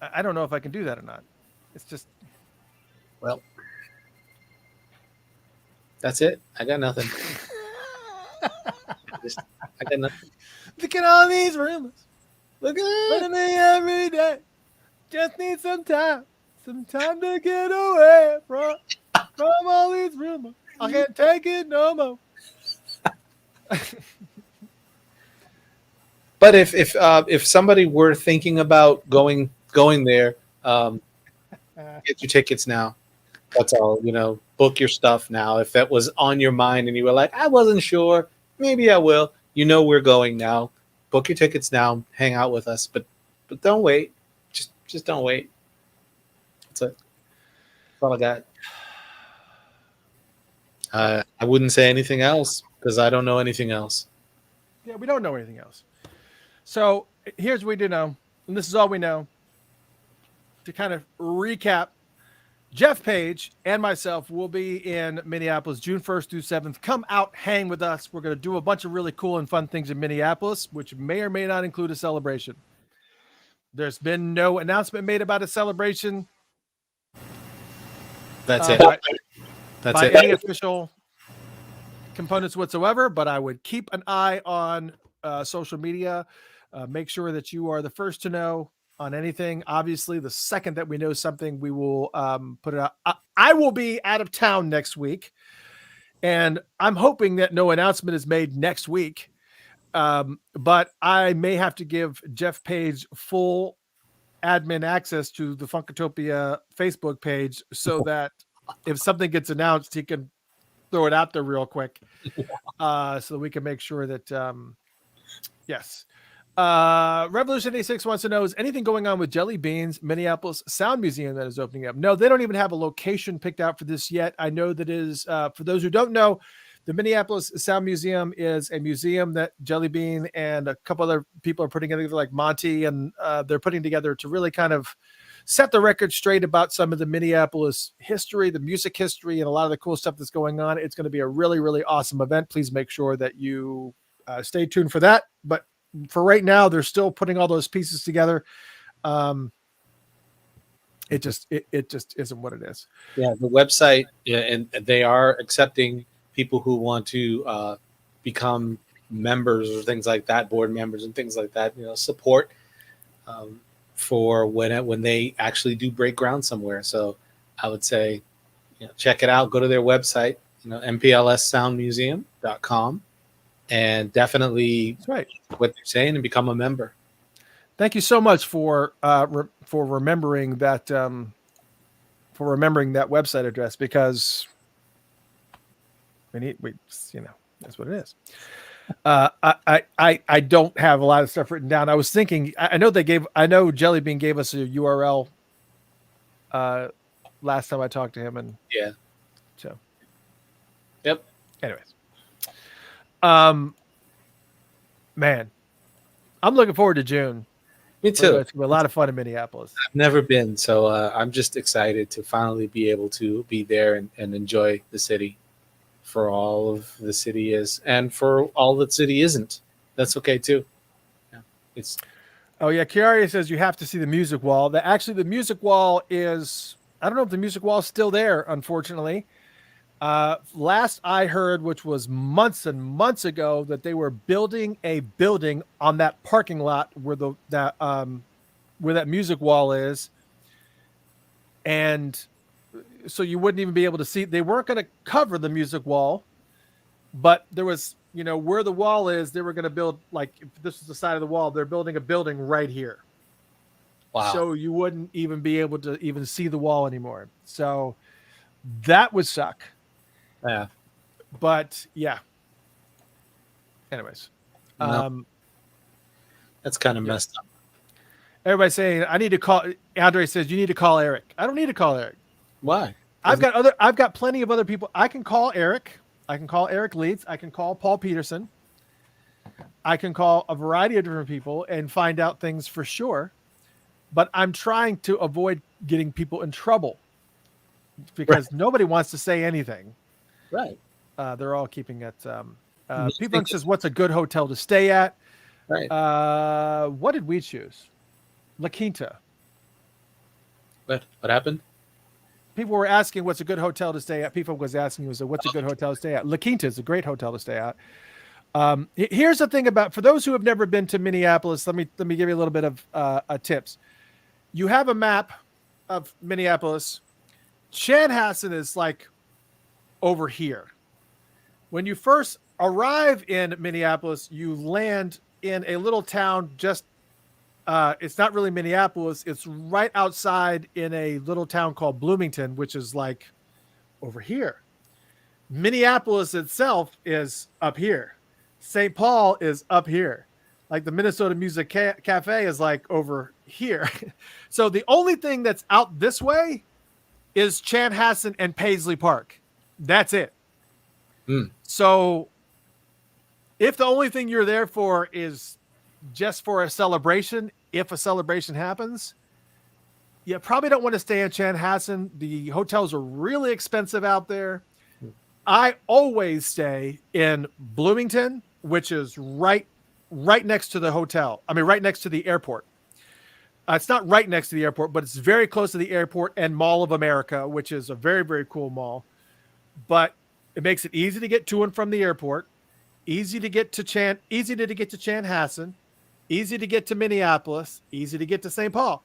I don't know if I can do that or not. It's just, well, that's it. I got nothing. I got nothing. look at all these rumors. Look at me every day. Just need some time to get away from all these rumors. I can't take it no more. But if somebody were thinking about going there, get your tickets now. That's all. Book your stuff now. If that was on your mind and you were like, I wasn't sure, maybe I will. We're going now. Book your tickets now. Hang out with us, but don't wait. Just don't wait. That's it. That's all I got. I wouldn't say anything else because I don't know anything else. Yeah, we don't know anything else. So here's what we do know, and this is all we know. To kind of recap, Jeff Page and myself will be in Minneapolis June 1st through 7th. Come out, hang with us. We're going to do a bunch of really cool and fun things in Minneapolis, which may or may not include a celebration. There's been no announcement made about a celebration. That's it. That's by it. any official components whatsoever, but I would keep an eye on social media. Make sure that you are the first to know on anything. Obviously, the second that we know something, we will put it out. I will be out of town next week, and I'm hoping that no announcement is made next week. But I may have to give Jeff Page full admin access to the Funkatopia Facebook page so that if something gets announced, he can throw it out there real quick, so that we can make sure that yes. Revolution 86 wants to know, is anything going on with Jelly Beans Minneapolis Sound Museum that is opening up? No, they don't even have a location picked out for this yet. I know that is for those who don't know, the Minneapolis Sound Museum is a museum that Jelly Bean and a couple other people are putting together, like Monty, and they're putting together to really kind of set the record straight about some of the Minneapolis history, the music history, and a lot of the cool stuff that's going on. It's going to be a really, really awesome event. Please make sure that you stay tuned for that. But for right now, they're still putting all those pieces together. It just isn't what it is. Yeah, the website, and they are accepting people who want to become members or things like that, board members and things like that. Support for when they actually do break ground somewhere. So I would say, check it out. Go to their website, mplssoundmuseum.com, and definitely right what they're saying and become a member. Thank you so much for remembering that website address, because that's what it is. I don't have a lot of stuff written down. I was thinking, I know Jelly Bean gave us a URL last time I talked to him, and yeah. So yep. Anyways. Man, I'm looking forward to June. Me But too. it's gonna be a lot of fun in Minneapolis. I've never been, so I'm just excited to finally be able to be there and enjoy the city for all of the city is, and for all the city isn't. That's okay too. Yeah. It's Oh yeah, Chiari says you have to see the music wall. The music wall is, I don't know if the music wall is still there, unfortunately. Last I heard, which was months and months ago, that they were building a building on that parking lot where where that music wall is, and so you wouldn't even be able to see. They weren't going to cover the music wall, but there was, where the wall is, they were going to build, like, if this is the side of the wall, they're building a building right here. wow. So you wouldn't even be able to even see the wall anymore. So that would suck. Yeah. But yeah. Anyways. No. That's kind of messed up. Everybody's saying I need to call. Andre says you need to call Eric. I don't need to call Eric. Why? I've got plenty of other people. I can call Eric. I can call Eric Leeds. I can call Paul Peterson. I can call a variety of different people and find out things for sure. But I'm trying to avoid getting people in trouble because nobody wants to say anything. Right. They're all keeping it. People says, "What's a good hotel to stay at?" Right. What did we choose? La Quinta. What happened? People were asking what's a good hotel to stay at. People was asking what's a good hotel to stay at. La Quinta is a great hotel to stay at. Here's the thing for those who have never been to Minneapolis. Let me give you a little bit of tips. You have a map of Minneapolis. Chanhassen is like over here. When you first arrive in Minneapolis, you land in a little town just it's not really Minneapolis. It's right outside in a little town called Bloomington, which is like over here. Minneapolis itself is up here. St. Paul is up here. Like the Minnesota Music Cafe is like over here. So the only thing that's out this way is Chanhassen and Paisley Park. That's it. So if the only thing you're there for is just for a celebration, if a celebration happens, you probably don't want to stay in Chanhassen. The hotels are really expensive out there. I always stay in Bloomington, which is right next to the hotel. I mean, right next to the airport. It's not right next to the airport, but it's very close to the airport and Mall of America, which is a very, very cool mall. But it makes it easy to get to and from the airport, easy to get to Chanhassen, easy to get to Minneapolis, easy to get to St. Paul.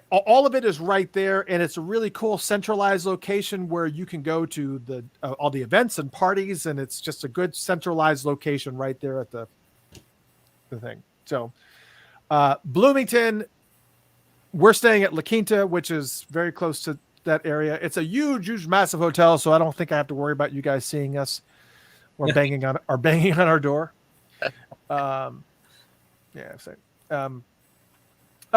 All of it is right there, and it's a really cool centralized location where you can go to all the events and parties, and it's just a good centralized location right there at the thing. So Bloomington, we're staying at La Quinta, which is very close to that area. It's a huge, massive hotel, so I don't think I have to worry about you guys seeing us or banging on our door. Oh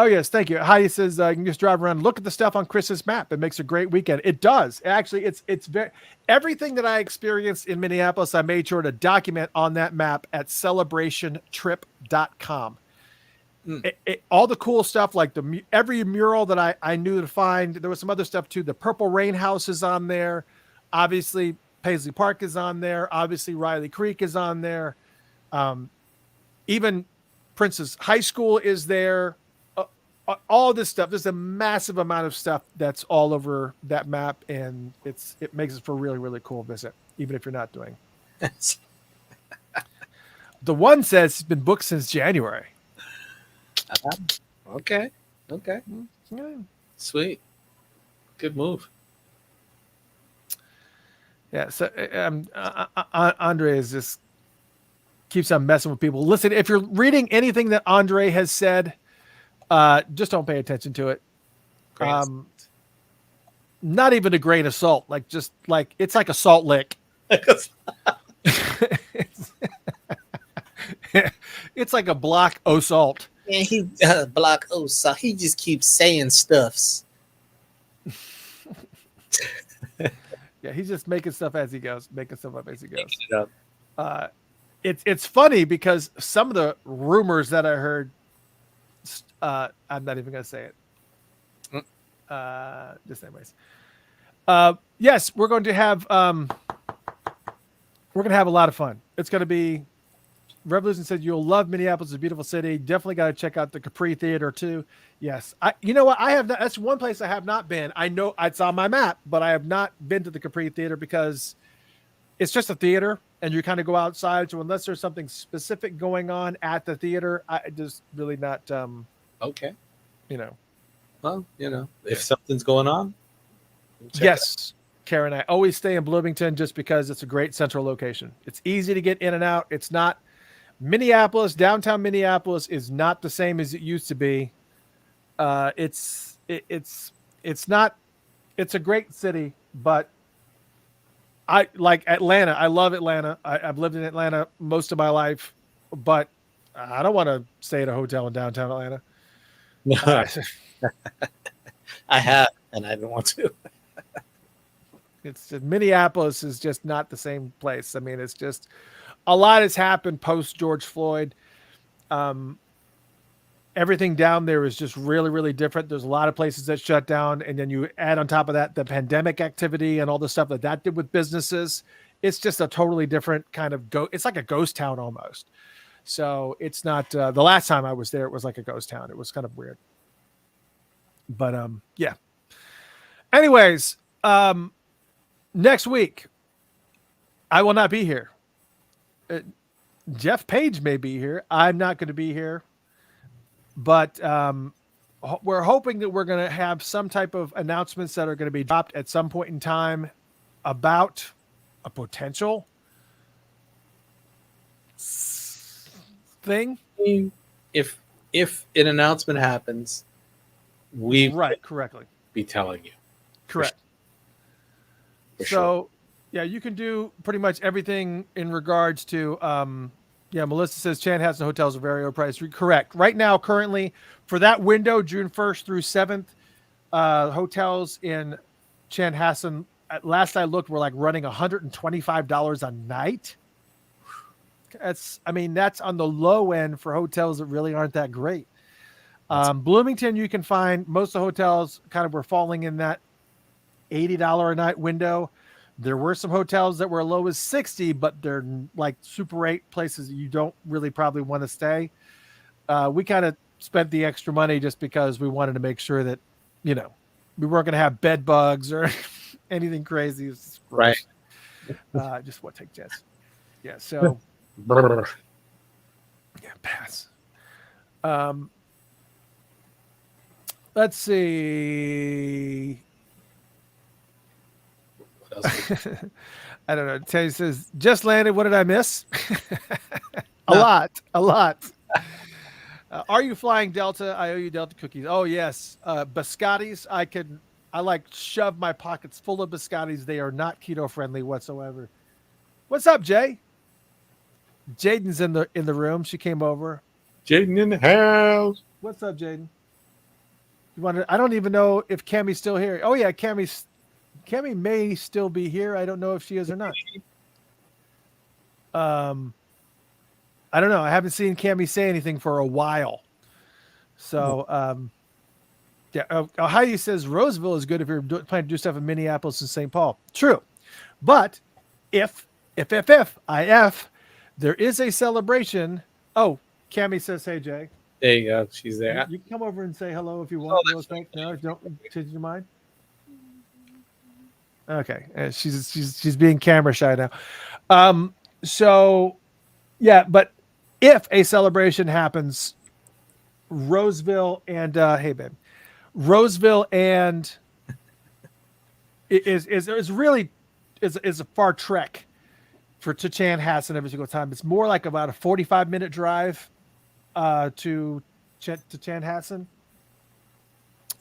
yes, thank you. Heidi says you can just drive around, look at the stuff on Chris's map. It makes a great weekend. It does. Actually, it's very everything that I experienced in Minneapolis, I made sure to document on that map at celebrationtrip.com. All the cool stuff, like every mural that I knew to find. There was some other stuff too. The Purple Rain House is on there. Obviously, Paisley Park is on there. Obviously, Riley Creek is on there. Even Prince's High School is there. All this stuff. There's a massive amount of stuff that's all over that map, and it makes it for a really, really cool visit, even if you're not doing. The one says it's been booked since January. Okay. Yeah. Sweet. Good move. Yeah. So Andre is just keeps on messing with people. Listen, if you're reading anything that Andre has said, just don't pay attention to it. Not even a grain of salt. Like just like it's like a salt lick. It's like a block o' salt. Yeah, he block salt. He just keeps saying stuffs. Yeah, he's just making stuff as he goes, making stuff up as he goes. It It's funny because some of the rumors that I heard I'm not even going to say it. Just anyways. Yes, we're going to have a lot of fun. It's going to be. Revolution said you'll love Minneapolis. It's a beautiful city. Definitely got to check out the Capri Theater too. Yes, you know what? I have not. That's one place I have not been. I know it's on my map, but I have not been to the Capri Theater because it's just a theater, and you kind of go outside. So unless there's something specific going on at the theater, I just really not. Okay. You know. Well, if something's going on. Yes. Karen, I always stay in Bloomington just because it's a great central location. It's easy to get in and out. It's not Minneapolis, downtown Minneapolis is not the same as it used to be. It's not, it's a great city, but I like Atlanta. I love Atlanta. I've lived in Atlanta most of my life, but I don't want to stay at a hotel in downtown Atlanta. No, I have, and I don't want to. It's Minneapolis is just not the same place. I mean, it's just a lot has happened post George Floyd. Everything down there is just really, really different. There's a lot of places that shut down, and then you add on top of that the pandemic activity and all the stuff that did with businesses. It's just a totally different kind of It's like a ghost town almost. So it's not. The last time I was there, it was like a ghost town. It was kind of weird. But yeah. Anyways, next week I will not be here. Jeff Page may be here. I'm not going to be here, but we're hoping that we're going to have some type of announcements that are going to be dropped at some point in time about a potential thing. If an announcement happens, we correctly be telling you. Correct. For so sure. Yeah, you can do pretty much everything in regards to Melissa says Chanhassen hotels are very overpriced. Correct. Right now, currently, for that window, June 1st through 7th, hotels in Chanhassen, at last I looked, were like running $125 a night. That's on the low end for hotels that really aren't that great. Bloomington, you can find most of the hotels kind of were falling in that $80 a night window. There were some hotels that were as low as $60, but they're like Super 8 places that you don't really probably want to stay. We kind of spent the extra money just because we wanted to make sure that, we weren't going to have bed bugs or anything crazy. Right. Just what take chance. Yeah. So yeah, pass. Let's see. I don't know. Teddy says, just landed. What did I miss? A lot. Are you flying Delta? I owe you Delta cookies. Oh yes. Biscottis. I like shove my pockets full of biscottis. They are not keto friendly whatsoever. What's up, Jay? Jaden's in the room. She came over. Jaden in the house. What's up, Jaden? I don't even know if Cammy's still here. Oh yeah, Cammy may still be here. I don't know if she is or not. I don't know. I haven't seen Cammy say anything for a while. So, yeah. Heidi says Roseville is good if you're planning to do stuff in Minneapolis and St. Paul. True. But if there is a celebration. Oh, Cammy says, hey, Jay. There you go. She's there. You can come over and say hello if you want. Real quick. No, don't change your mind. Okay, she's being camera shy now. So yeah, but if a celebration happens, Roseville and hey babe, Roseville and is really a far trek to Chanhassen every single time. It's more like about a 45-minute drive to Chanhassen.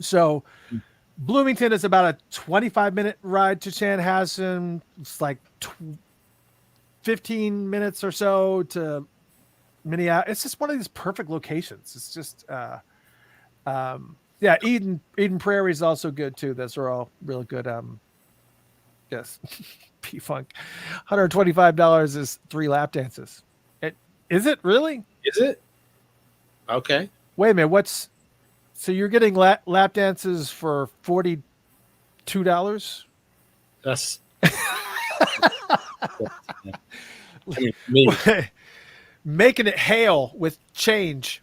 So Bloomington is about a 25-minute ride to Chanhassen. It's like 15 minutes or so to Minneapolis. It's just one of these perfect locations. It's just, yeah. Eden Prairie is also good too. Those are all real good. Yes, P-Funk. $125 is 3 lap dances. Is it really? Is it? Okay. Wait a minute. So you're getting lap dances for $42? That's I mean, me. Making it hail with change.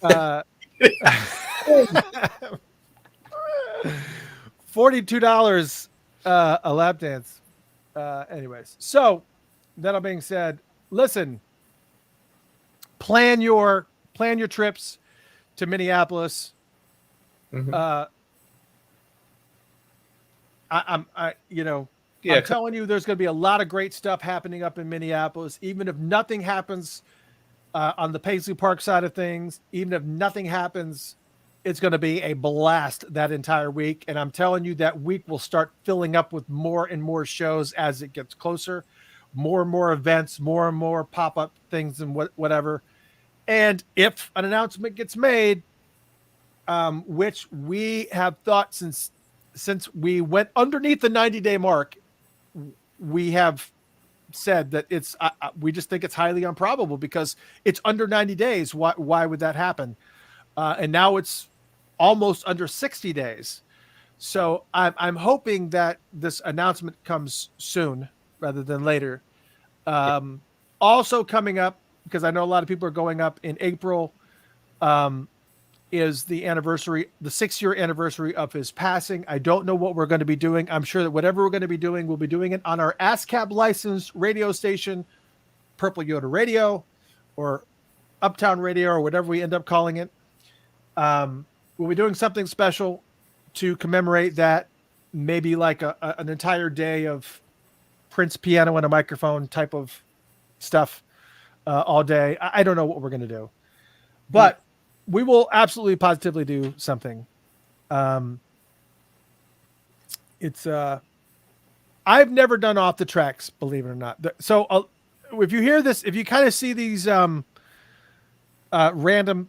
$42 a lap dance. Anyways, so that all being said, listen, plan your trips to Minneapolis. Mhm. I'm Yeah, telling you, there's going to be a lot of great stuff happening up in Minneapolis. Even if nothing happens on the Paisley Park side of things, even if nothing happens, it's going to be a blast that entire week. And I'm telling you, that week will start filling up with more and more shows as it gets closer, more and more events, more and more pop-up things and whatever. And if an announcement gets made, which we have thought since we went underneath the 90-day mark, we have said that it's we just think it's highly improbable because it's under 90 days. Why would that happen? And now it's almost under 60 days. So I'm hoping that this announcement comes soon rather than later. Also coming up, because I know a lot of people are going up in April, is the 6-year anniversary of his passing. I don't know what we're going to be doing. I'm sure that whatever we're going to be doing, we'll be doing it on our ASCAP licensed radio station, Purple Yoda Radio, or Uptown Radio, or whatever we end up calling it. We'll be doing something special to commemorate that, maybe like an entire day of Prince piano and a microphone type of stuff all day. I don't know what we're going to do, but we will absolutely positively do something. It's I've never done off the tracks, believe it or not. So if you hear this, if you kind of see these random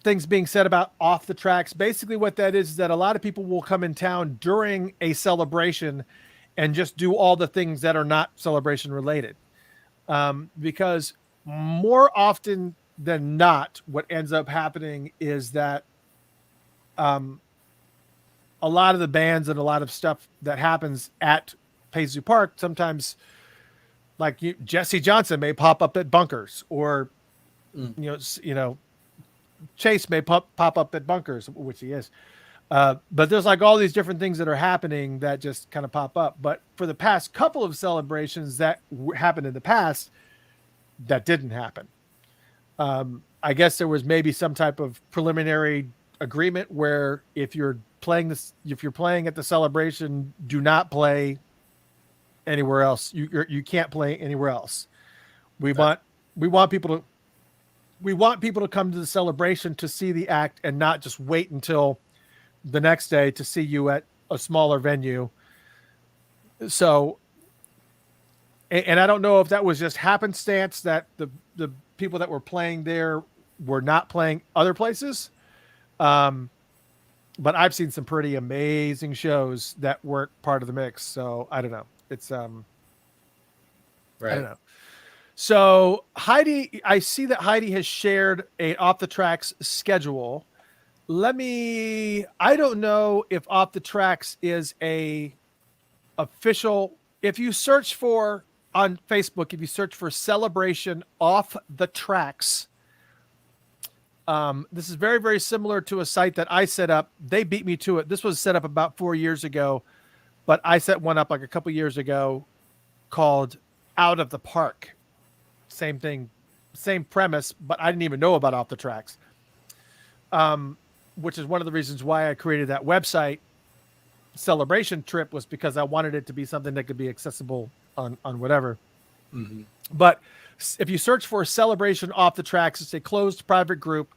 things being said about off the tracks, basically what that is that a lot of people will come in town during a celebration and just do all the things that are not celebration related. Because more often than not, what ends up happening is that a lot of the bands and a lot of stuff that happens at Paisley Park, sometimes like Jesse Johnson may pop up at Bunkers, or Chase may pop up at Bunkers, which he is. But there's like all these different things that are happening that just kind of pop up. But for the past couple of celebrations that happened in the past, that didn't happen. I guess there was maybe some type of preliminary agreement where if you're playing at the celebration, do not play anywhere else. You can't play anywhere else. We want people to come to the celebration to see the act and not just wait until the next day to see you at a smaller venue. So, and I don't know if that was just happenstance that the people that were playing there were not playing other places. But I've seen some pretty amazing shows that weren't part of the mix. So I don't know. It's right. I don't know. So Heidi, I see that Heidi has shared a off the tracks schedule. I don't know if off the tracks is a official. If you search for on Facebook, if you search for Celebration Off the Tracks, this is very, very similar to a site that I set up. They beat me to it. This was set up about 4 years ago, but I set one up like a couple years ago called Out of the Park. Same thing, same premise, but I didn't even know about Off the Tracks, which is one of the reasons why I created that website. Celebration Trip was because I wanted it to be something that could be accessible on whatever. Mm-hmm. But if you search for Celebration Off the Tracks, it's a closed private group.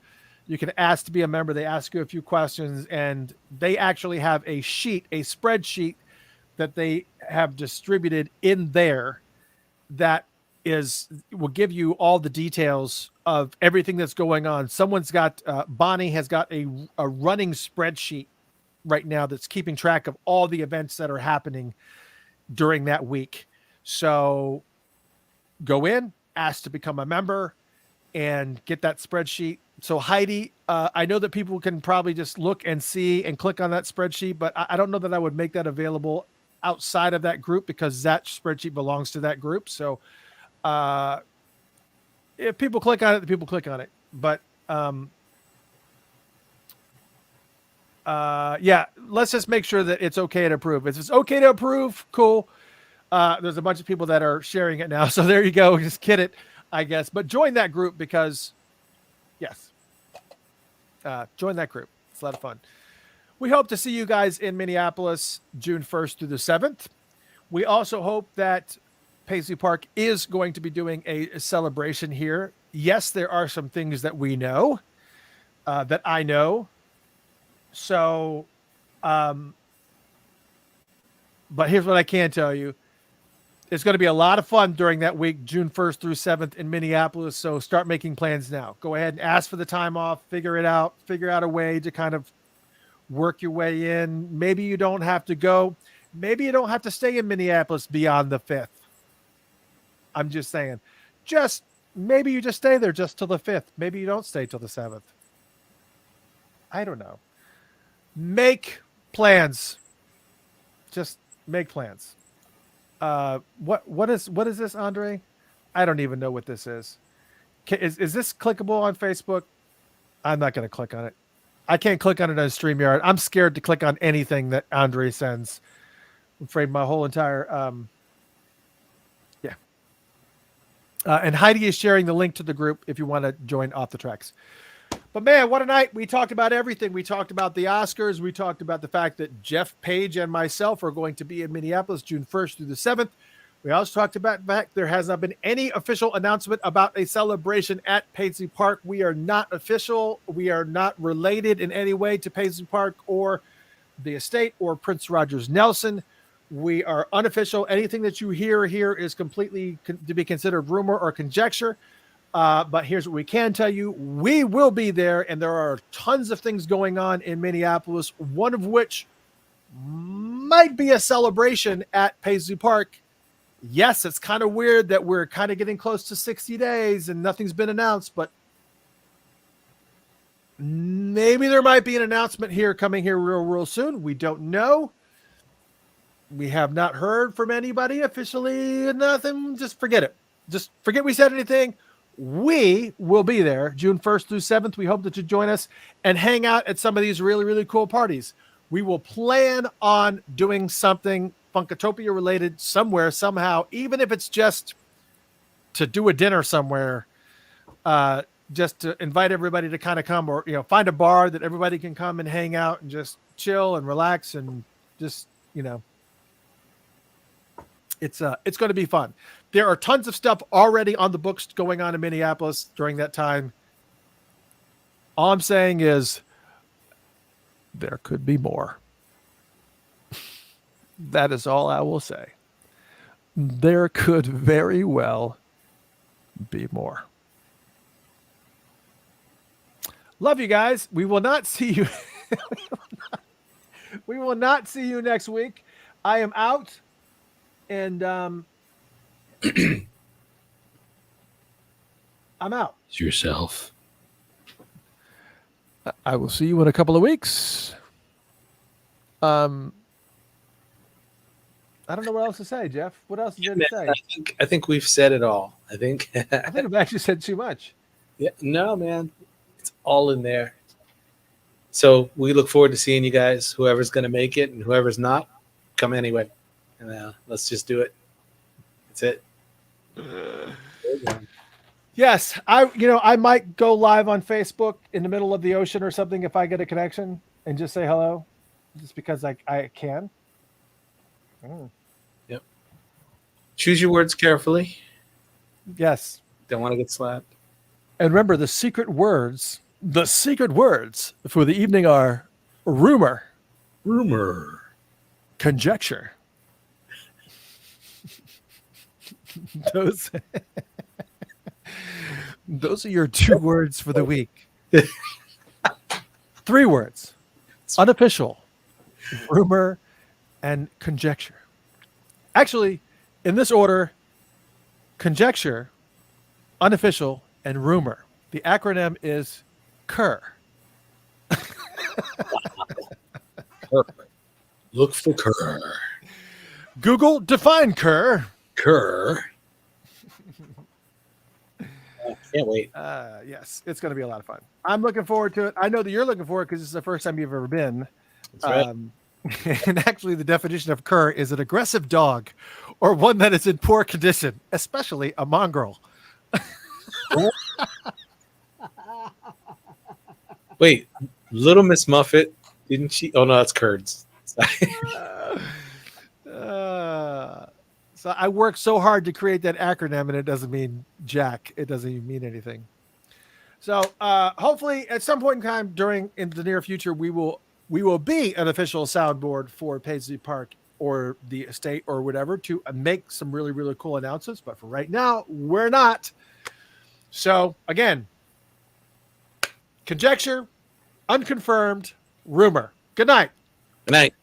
You can ask to be a member. They ask you a few questions, and they actually have a spreadsheet that they have distributed in there that will give you all the details of everything that's going on. Someone's got, Bonnie has got a running spreadsheet right now that's keeping track of all the events that are happening during that week. So go in, ask to become a member, and get that spreadsheet. So Heidi, I know that people can probably just look and see and click on that spreadsheet, but I don't know that I would make that available outside of that group because that spreadsheet belongs to that group. So if people click on it, the people click on it. But yeah, let's just make sure that it's okay to approve. If it's okay to approve, cool. There's a bunch of people that are sharing it now. So there you go. Just get it, I guess. But join that group because, yes, join that group. It's a lot of fun. We hope to see you guys in Minneapolis June 1st through the 7th. We also hope that Paisley Park is going to be doing a celebration here. Yes, there are some things that we know, that I know. So, but here's what I can tell you. It's going to be a lot of fun during that week, June 1st through 7th in Minneapolis. So start making plans now. Go ahead and ask for the time off, figure it out, figure out a way to kind of work your way in. Maybe you don't have to go. Maybe you don't have to stay in Minneapolis beyond the 5th. I'm just saying, maybe you just stay there just till the 5th. Maybe you don't stay till the 7th. I don't know. Make plans. Just make plans. What is this, Andre? I don't even know what this is. Is this clickable on Facebook? I'm not going to click on it. I can't click on it on StreamYard. I'm scared to click on anything that Andre sends. I'm afraid my whole entire yeah. And Heidi is sharing the link to the group if you want to join Off the Tracks. But man, what a night. We talked about everything. We talked about the Oscars. We talked about the fact that Jeff Page and myself are going to be in Minneapolis June 1st through the 7th. We also talked about the fact there has not been any official announcement about a celebration at Paisley Park. We are not official. We are not related in any way to Paisley Park or the estate or Prince Rogers Nelson. We are unofficial. Anything that you hear here is completely to be considered rumor or conjecture. But here's what we can tell you. We will be there, and there are tons of things going on in Minneapolis, one of which might be a celebration at Paisley Park. Yes, it's kind of weird that we're kind of getting close to 60 days and nothing's been announced, but maybe there might be an announcement coming here real soon. We don't know. We have not heard from anybody officially. Nothing. Just forget it. Just forget we said anything. We will be there June 1st through 7th. We hope that you join us and hang out at some of these really, really cool parties. We will plan on doing something Funkatopia related somewhere, somehow, even if it's just to do a dinner somewhere, just to invite everybody to kind of come, or, find a bar that everybody can come and hang out and just chill and relax and just, it's going to be fun. There are tons of stuff already on the books going on in Minneapolis during that time. All I'm saying is there could be more. That is all I will say. There could very well be more. Love you guys. We will not see you. We will not see you next week. I am out. And I'm out. It's yourself. I will see you in a couple of weeks. I don't know what else to say, Jeff. What else is there to say? I think we've said it all. I think I've actually said too much. Yeah, no, man. It's all in there. So we look forward to seeing you guys. Whoever's going to make it and whoever's not, come anyway. And let's just do it. That's it. Yes, I might go live on Facebook in the middle of the ocean or something if I get a connection and just say hello, just because I can. Yep. Choose your words carefully. Yes. Don't want to get slapped. And remember, the secret words for the evening are rumor, conjecture. Those are your 2 words for the week. 3 words: unofficial, rumor, and conjecture. Actually, in this order: conjecture, unofficial, and rumor. The acronym is Kerr. Kerr. Look for Kerr. Google define Kerr. Kerr. Can't wait. Yes, it's going to be a lot of fun. I'm looking forward to it. I know that you're looking forward because it's the first time you've ever been. That's right. And actually, the definition of cur is an aggressive dog or one that is in poor condition, especially a mongrel. Wait, Little Miss Muffet, didn't she? Oh, no, that's Kurds. So I worked so hard to create that acronym, and it doesn't mean jack. It doesn't even mean anything. So hopefully, at some point in time in the near future, we will be an official soundboard for Paisley Park or the estate or whatever to make some really, really cool announcements. But for right now, we're not. So again, conjecture, unconfirmed, rumor. Good night. Good night.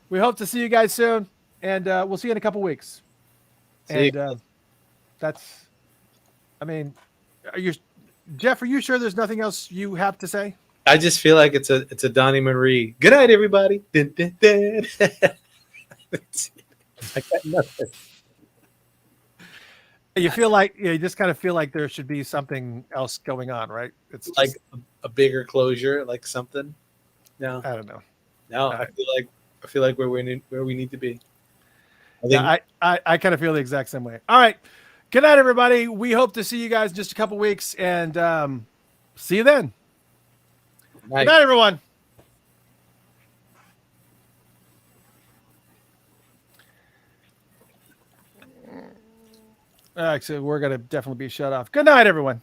We hope to see you guys soon, and we'll see you in a couple weeks. See That's, I mean, Jeff, are you sure there's nothing else you have to say? I just feel like it's a Donnie Marie. Good night, everybody. Dun, dun, dun. I got nothing. You feel like you just kind of feel like there should be something else going on, right? It's just, Like a bigger closure, like something. No, I don't know. no. I feel like we're where we need to be. I think Yeah, I kind of feel the exact same way. All right. Good night, everybody. We hope to see you guys in just a couple weeks, and see you then. night. Good night, everyone. All right, so we're going to definitely be shut off. Good night, everyone.